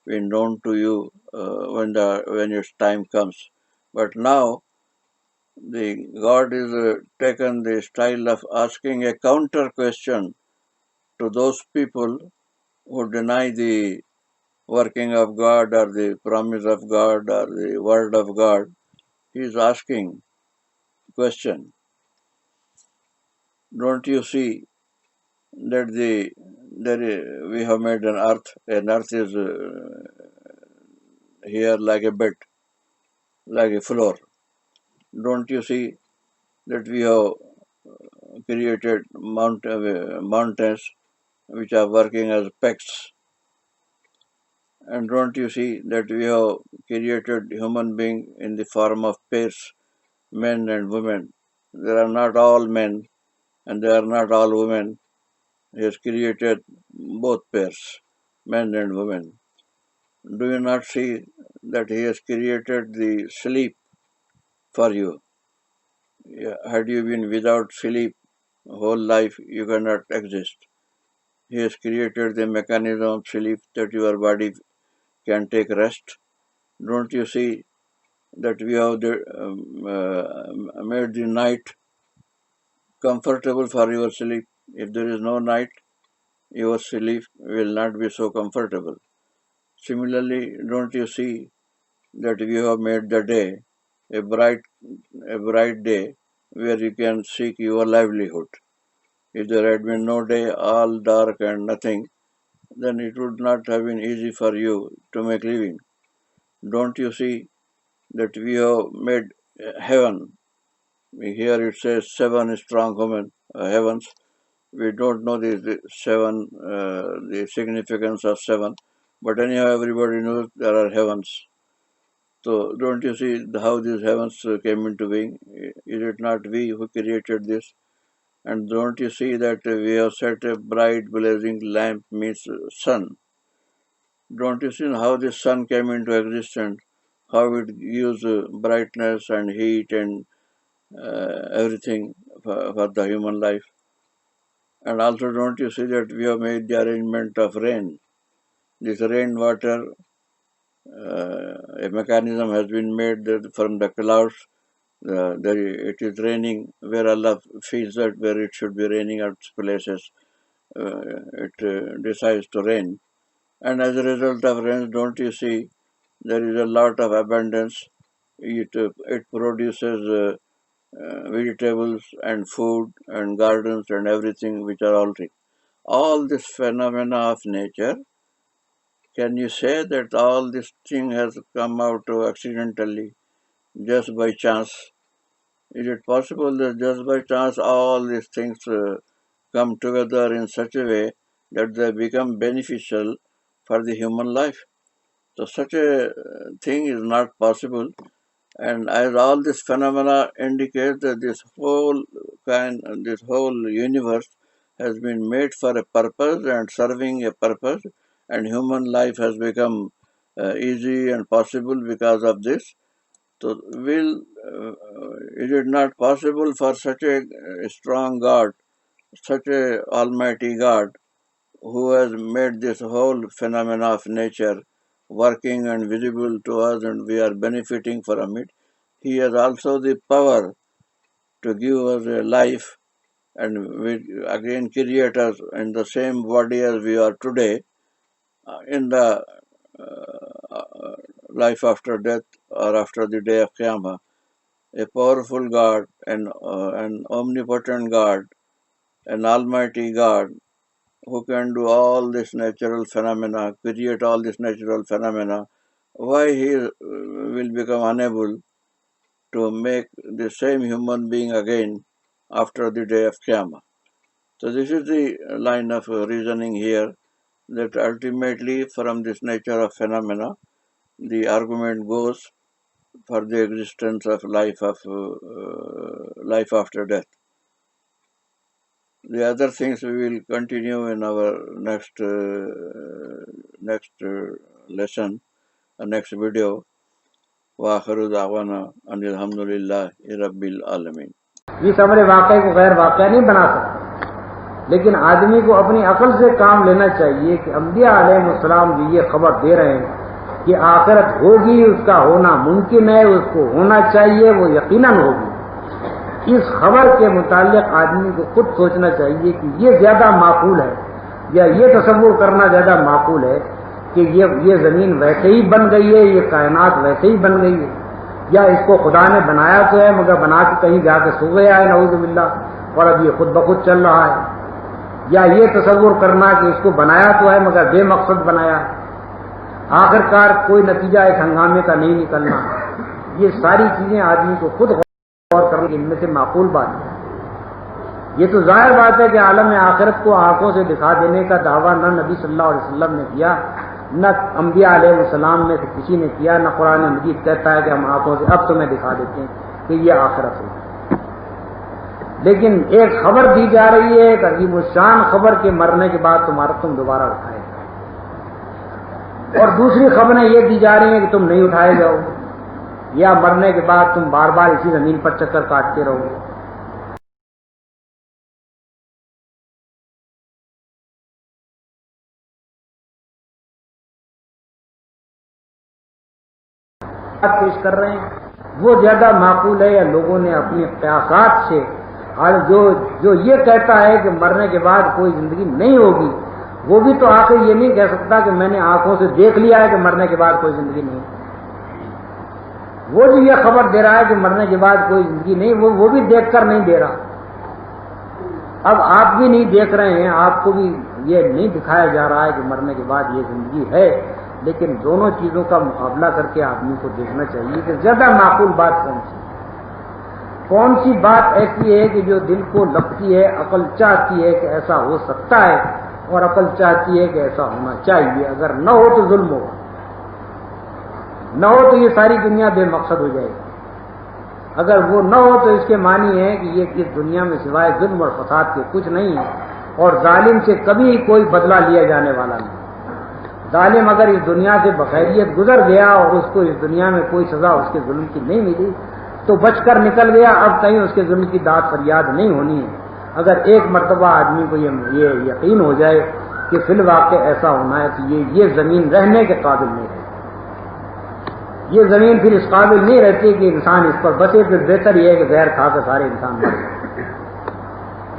be known to you when its time comes. But now the God is taken the style of asking a counter question to those people who deny the working of God or the promise of God or the word of God. He is asking question. Don't you see that we have made an earth? An earth is here like a bed, like a floor. Don't you see that we have created mountains which are working as pecs? And don't you see that we have created human being in the form of pairs, men and women? They are not all men and they are not all women. He has created both pairs, men and women. Do you not see that he has created the sleep for you? Had you been without sleep whole life, you cannot exist. He has created the mechanism of sleep that your body can take rest. Don't you see that we have made the night comfortable for your sleep? If there is no night, your sleep will not be so comfortable. Similarly, don't you see that we have made the day a bright day where you can seek your livelihood? If there had been no day, all dark and nothing, then it would not have been easy for you to make living. Don't you see that we have made heaven? Here it says seven strong heavens. We don't know the significance of seven, but anyhow, everybody knows there are heavens. So don't you see how these heavens came into being? Is it not we who created this? And don't you see that we have set a bright blazing lamp means sun? Don't you see how the sun came into existence? How it gives brightness and heat and everything for the human life? And also don't you see that we have made the arrangement of rain? This rainwater, a mechanism has been made that from the clouds. It is raining where Allah feels that where it should be raining at places. It decides to rain. And as a result of rain, don't you see, there is a lot of abundance. It produces vegetables and food and gardens and everything which are all this phenomena of nature. Can you say that all this thing has come out accidentally, just by chance? Is it possible that just by chance all these things come together in such a way that they become beneficial for the human life? So such a thing is not possible. And as all these phenomena indicate that this whole universe has been made for a purpose and serving a purpose, and human life has become easy and possible because of this. So, is it not possible for such a strong God, such a Almighty God, who has made this whole phenomena of nature working and visible to us, and we are benefiting from it? He has also the power to give us a life and we again create us in the same body as we are today, in the life after death or after the day of Qiyamah. A powerful God, an omnipotent God, an almighty God who can do all this natural phenomena, create all this natural phenomena. Why he will become unable to make the same human being again after the day of Qiyamah? So this is the line of reasoning here, that ultimately from this nature of phenomena, the argument goes for the existence of life after death. The other things we will continue in our next lesson, next video. وآخر دعوانا ان الحمد للہ رب العالمین. اس امر واقعے کو غیر واقعہ نہیں بنا سکتے، لیکن آدمی کو اپنی عقل سے کام لینا چاہیے کہ انبیاء علیہ السلام جو یہ خبر دے رہے ہیں کہ آخرت ہوگی، اس کا ہونا ممکن ہے، اس کو ہونا چاہیے، وہ یقیناً ہوگی. اس خبر کے متعلق آدمی کو خود سوچنا چاہیے کہ یہ زیادہ معقول ہے، یا یہ تصور کرنا زیادہ معقول ہے کہ یہ زمین ویسے ہی بن گئی ہے، یہ کائنات ویسے ہی بن گئی ہے، یا اس کو خدا نے بنایا تو ہے مگر بنا کے کہیں جا کے سو گیا ہے نعوذ باللہ اور اب یہ خود بخود چل رہا ہے، یا یہ تصور کرنا کہ اس کو بنایا تو ہے مگر بے مقصد بنایا، آخرکار کوئی نتیجہ اس ہنگامے کا نہیں نکلنا. یہ ساری چیزیں آدمی کو خود غور کرنے ان میں سے معقول بات ہے. یہ تو ظاہر بات ہے کہ عالم آخرت کو آنکھوں سے دکھا دینے کا دعویٰ نہ نبی صلی اللہ علیہ وسلم نے کیا، نہ انبیاء علیہ السلام میں سے کسی نے کیا، نہ قرآن مجید کہتا ہے کہ ہم آنکھوں سے اب تمہیں دکھا دیتے ہیں کہ یہ آخرت ہے. لیکن ایک خبر دی جا رہی ہے، ایک عظیم الشان خبر کے مرنے کے بعد تم دوبارہ اٹھائے جاؤ، اور دوسری خبریں یہ دی جا رہی ہیں کہ تم نہیں اٹھائے جاؤ، یا مرنے کے بعد تم بار بار اسی زمین پر چکر کاٹتے رہو. پیش کر رہے ہیں وہ زیادہ معقول ہے، یا لوگوں نے اپنے قیاسات سے، اور جو یہ کہتا ہے کہ مرنے کے بعد کوئی زندگی نہیں ہوگی، وہ بھی تو آخر یہ نہیں کہہ سکتا کہ میں نے آنکھوں سے دیکھ لیا ہے کہ مرنے کے بعد کوئی زندگی نہیں. وہ جو یہ خبر دے رہا ہے کہ مرنے کے بعد کوئی زندگی نہیں، وہ بھی دیکھ کر نہیں دے رہا. اب آپ بھی نہیں دیکھ رہے ہیں، آپ کو بھی یہ نہیں دکھایا جا رہا ہے کہ مرنے کے بعد یہ زندگی ہے، لیکن دونوں چیزوں کا مقابلہ کر کے آدمی کو دیکھنا چاہیے کہ زیادہ معقول بات کون سی بات ایسی ہے کہ جو دل کو لگتی ہے، عقل چاہتی ہے کہ ایسا ہو سکتا ہے، اور عقل چاہتی ہے کہ ایسا ہونا چاہیے. اگر نہ ہو تو ظلم ہوگا، نہ ہو تو یہ ساری دنیا بے مقصد ہو جائے گی. اگر وہ نہ ہو تو اس کے معنی ہے کہ یہ اس دنیا میں سوائے ظلم اور فساد کے کچھ نہیں ہے، اور ظالم سے کبھی کوئی بدلہ لیا جانے والا نہیں. ظالم اگر اس دنیا سے بخیریت گزر گیا اور اس کو اس دنیا میں کوئی سزا اس کے ظلم کی نہیں ملی تو بچ کر نکل گیا، اب کہیں اس کے ظلم کی داد فریاد نہیں ہونی ہے. اگر ایک مرتبہ آدمی کو یہ یقین ہو جائے کہ فی الواقع ایسا ہونا ہے تو یہ زمین رہنے کے قابل نہیں رہتی. یہ زمین پھر اس قابل نہیں رہتی کہ انسان اس پر بسے. پھر بہتر یہ ہے کہ زہر کھا کے سارے انسان مر جائیں.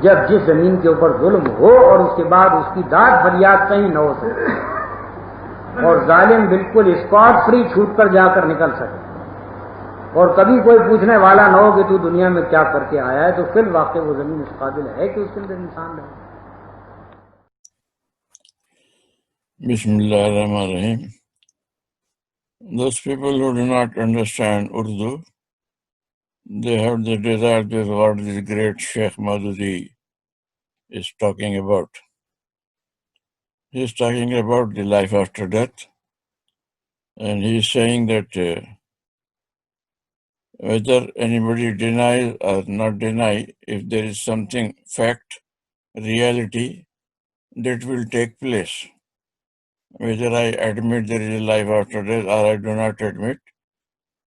جب جس زمین کے اوپر ظلم ہو اور اس کے بعد اس کی داد فریاد کہیں نہ ہو سکے، اور ظالم بالکل اسپاٹ فری چھوٹ کر جا کر نکل سکے، اور کبھی کوئی پوچھنے والا نہ ہو کہ تو دنیا میں کیا کر کے آیا ہے، تو فی الواقع وہ زمین اس قابل ہے کہ اس کے اندر انسان رہے. بسم اللہ الرحمن الرحیم. Those people who do not understand Urdu, they have the desire to what this great Sheikh Madhudi is talking about. He is talking about the life after death, and he is saying that whether anybody denies or not deny, if there is something fact, reality, that will take place. Whether I admit there is a life after death or I do not admit,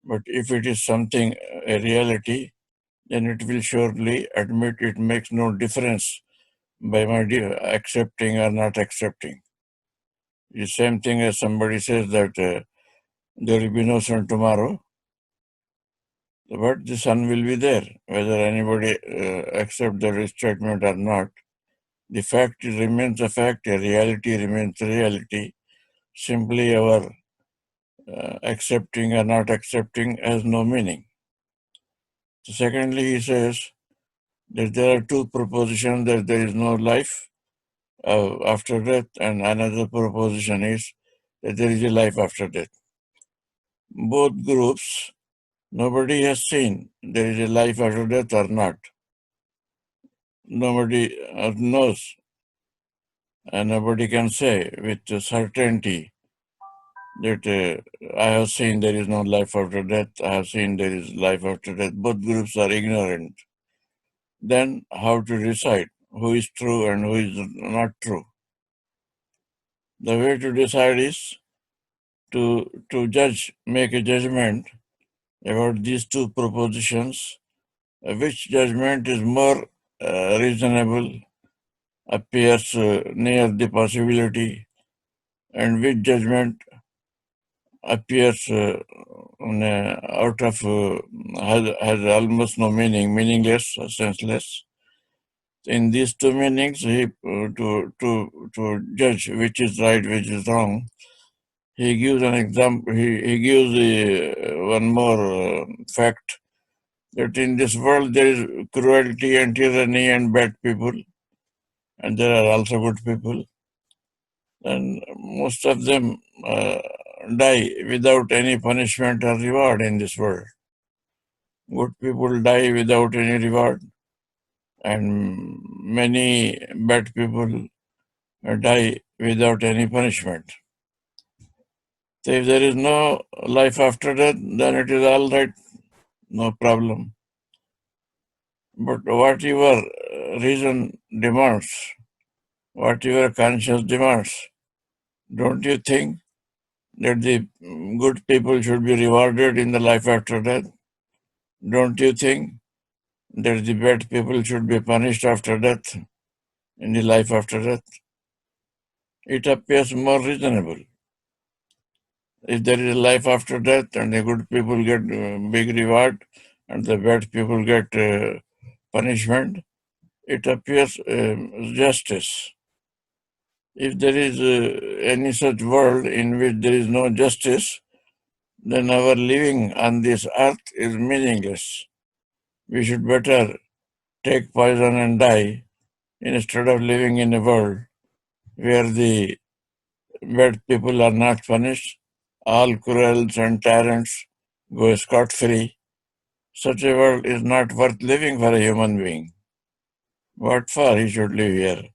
but if it is something, a reality, then it will surely admit. It makes no difference by my accepting or not accepting. The same thing as somebody says that there will be no sun tomorrow, but the sun will be there. Whether anybody accepts that statement or not, the fact remains a fact, a reality remains a reality. Simply our accepting or not accepting has no meaning. Secondly, he says that there are two propositions, that there is no life after death, and another proposition is that there is a life after death. Both groups, nobody has seen there is a life after death or not. Nobody knows, and nobody can say with certainty that I have seen there is no life after death, I have seen there is life after death. Both groups are ignorant. Then how to decide who is true and who is not true. The way to decide is to judge, make a judgment about these two propositions, which judgment is more reasonable, appears near the possibility, and which judgment appears out of has almost no meaning, meaningless, senseless. In these two meanings, to judge which is right, which is wrong, he gives an example. He gives one more fact that in this world there is cruelty and tyranny and bad people, and there are also good people, and most of them die without any punishment or reward in this world. Good people die without any reward, and many bad people die without any punishment. So if there is no life after death, then it is all right, no problem. But what your reason demands, what your conscience demands, don't you think that the good people should be rewarded in the life after death? Don't you think that the bad people should be punished after death, in the life after death? It appears more reasonable. If there is a life after death and the good people get big reward and the bad people get punishment, it appears justice. If there is any such world in which there is no justice, then our living on this earth is meaningless. We should better take poison and die instead of living in a world where the bad people are not punished, all cruels and tyrants go scot-free. Such a world is not worth living for a human being. What for he should live here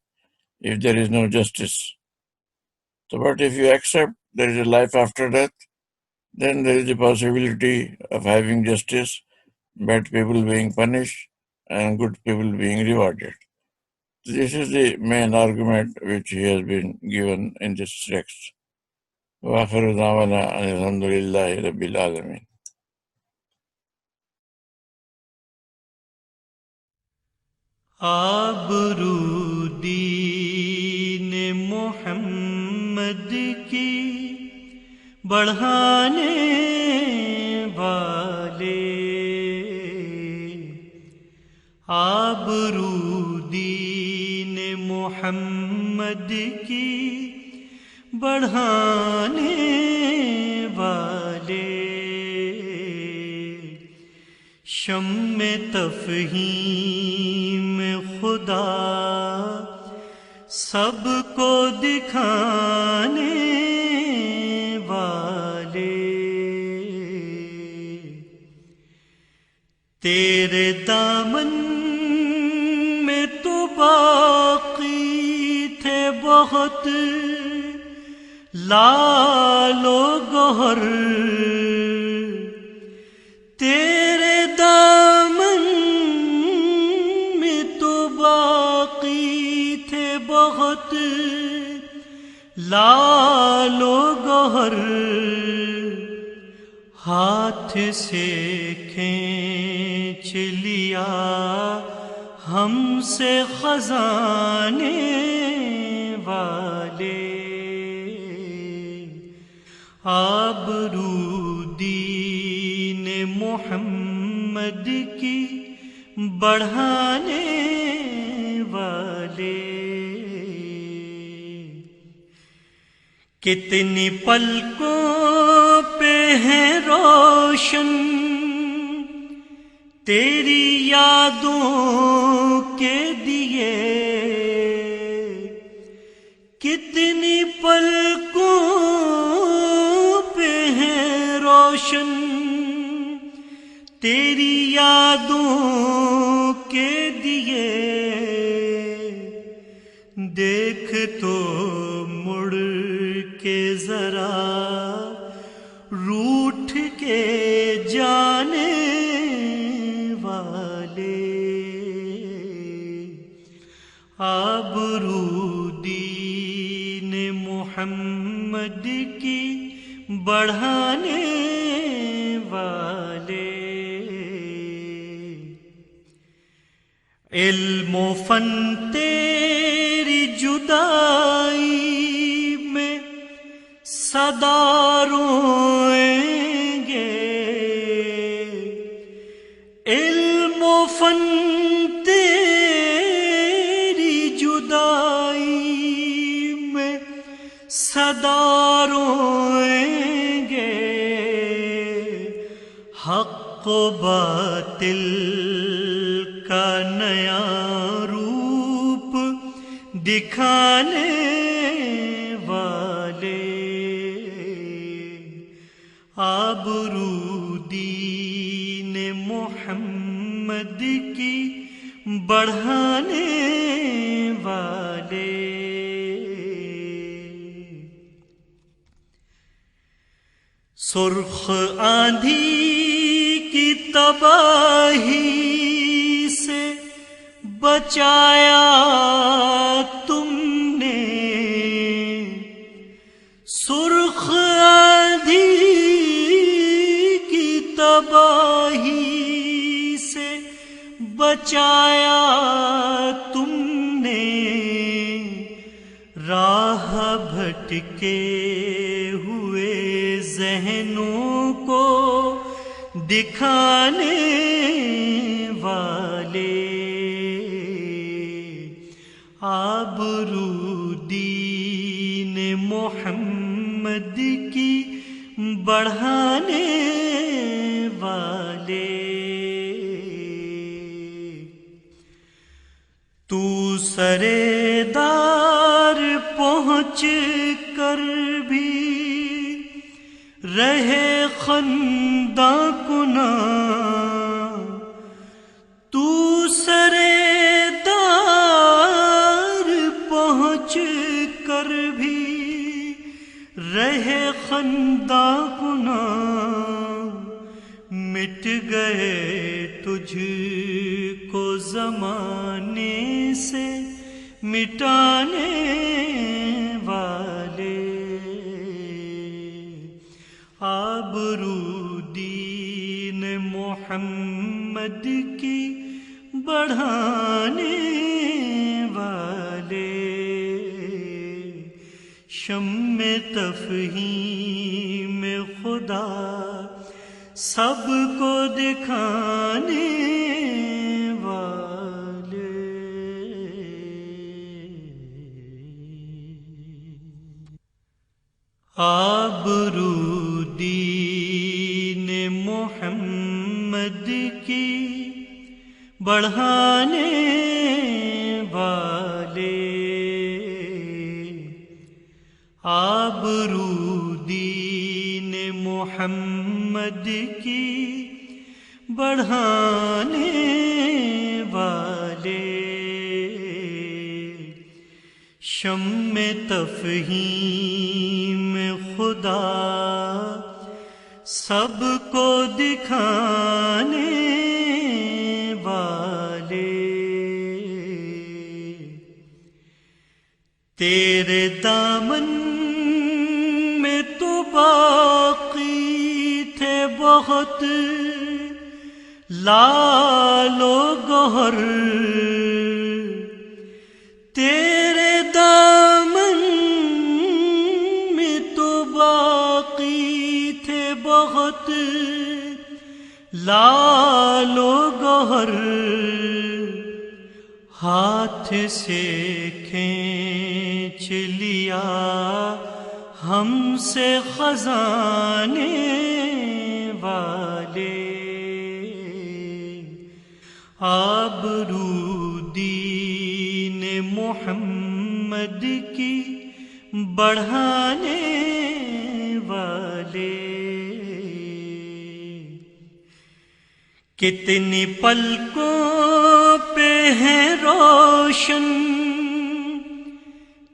if there is no justice? So, but if you accept there is a life after death, then there is a possibility of having justice, bad people being punished, and good people being rewarded. This is the main argument which he has been given in this text. وآخر دعوانا أن الحمد لله رب العالمين. آبرو دین محمد کی بڑھانے والے، آبرو دین محمد کی بڑھانے والے، شمع تفہیم خدا سب کو دکھانے والے، تیرے دامن میں تو باقی تھے بہت لال و گوہر، تیرے دامن میں تو باقی تھے بہت لال و گوہر، ہاتھ سے کھینچ لیا ہم سے خزانے والے، آبرو دین محمد کی بڑھانے والے، کتنی پلکوں پہ ہیں روشن تیری یادوں کے دیے، کتنی پلکوں پہ ہیں روشن تیری یادوں کے دیے، دیکھ تو مڑ کے ذرا روٹھ کے جانے والے، محمد کی بڑھانے والے، علم و فن تیری جدائی میں صدا روئیں گے، علم و فن تیری جدائی میں صدا روئیں گے، حق و باطل کا نیا روپ دکھانے والے، آبرو دین محمد کی بڑھانے والے، سرخ آندھی کی تباہی سے بچایا تم نے، سرخ آندھی کی تباہی سے بچایا تم نے، راہ بھٹکے ہوئے ذہنوں کو دکھانے والے، آبرو دین محمد کی بڑھانے والے، تو سرے دار پہنچ کر بھی رہے خنداں کنا، تو سرے دار پہنچ کر بھی رہے خنداں کنا، مٹ گئے تجھ کو زمانے سے مٹانے والے، آبرو دین محمد کی بڑھانے والے، شمع تفہیم خدا سب کو دکھانے والے، آبرو دین محمد کی بڑھانے والے، آبرو دین محمد کی بڑھانے والے، شمع تفہیم خدا سب کو دکھانے والے، تیرے دامن میں تو باقی تھے بہت لال و گوہر، تیرے دامن میں تو باقی تھے بہت لال و گوہر، ہاتھ سے کھینچ لیا ہم سے خزانے والے، آبرو دین محمد کی بڑھانے والے، کتنی پلکوں پہ ہے روشن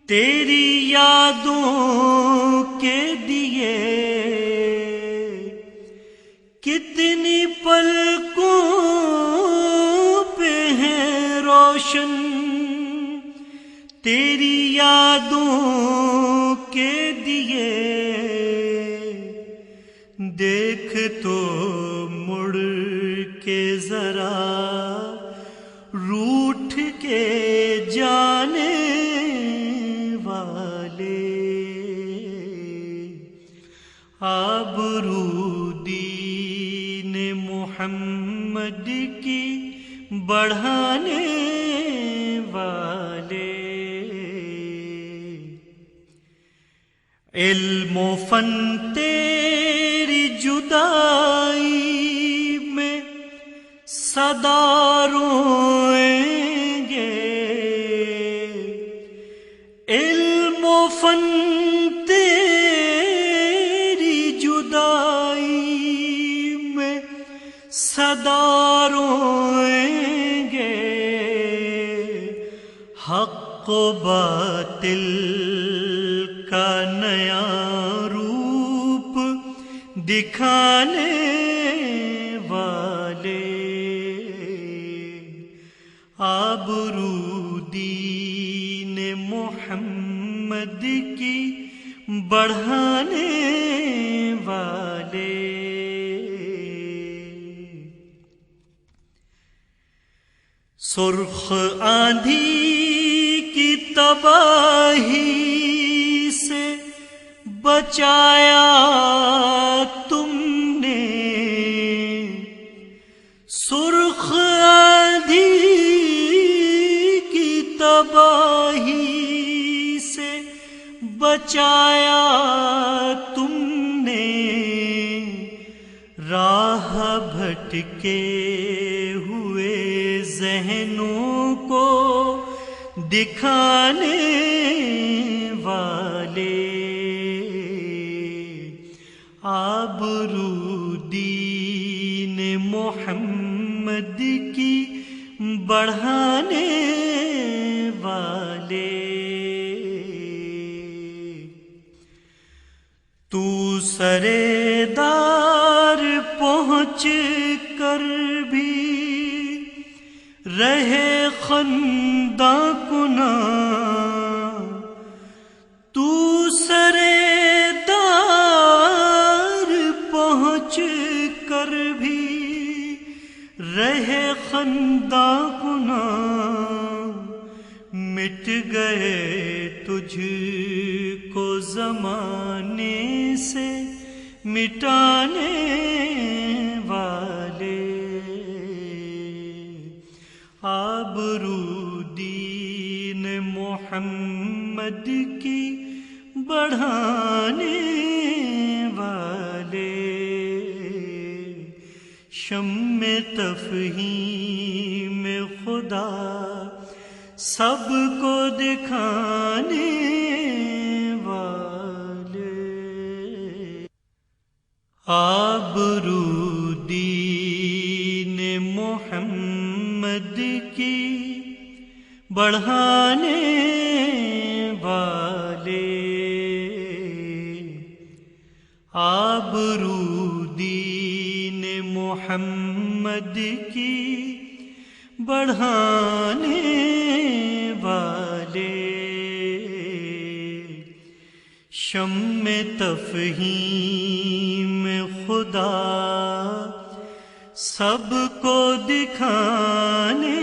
تیری یادوں کے دیے، کتنی پلکوں پہ ہے روشن تیری یادوں کے دیکھ تو مڑ کے ذرا روٹھ کے جانے والے، آبرو دین محمد کی بڑھانے والے، علم و فن تیری جدائی میں صدا روئیں گے، علم و فن تیری جدائی میں صدا روئیں گے، حق و باطل کا نیا روپ دکھانے والے، آبرو دین محمد کی بڑھانے والے، سرخ آندھی کی تباہی سے بچایا تم نے، سرخ آندھی کی تباہی سے بچایا تم نے، راہ بھٹکے ہوئے ذہنوں کو دکھانے والے، آبرو دین محمد کی بڑھانے والے، تو سرے دار پہنچ کر بھی رہے خنداں کنا، تو سرے دار پہنچ کر بھی رہے خنداں کنا، مٹ گئے تجھ کو زمانے سے مٹانے والے، آبرو دین محمد کی بڑھانے والے، شمع تفہیم خدا سب کو دکھانے والے، آبرو دین محمد کی بڑھانے والے، آبرو دین محمد کی بڑھانے والے، شمع تفہیم خدا سب کو دکھانے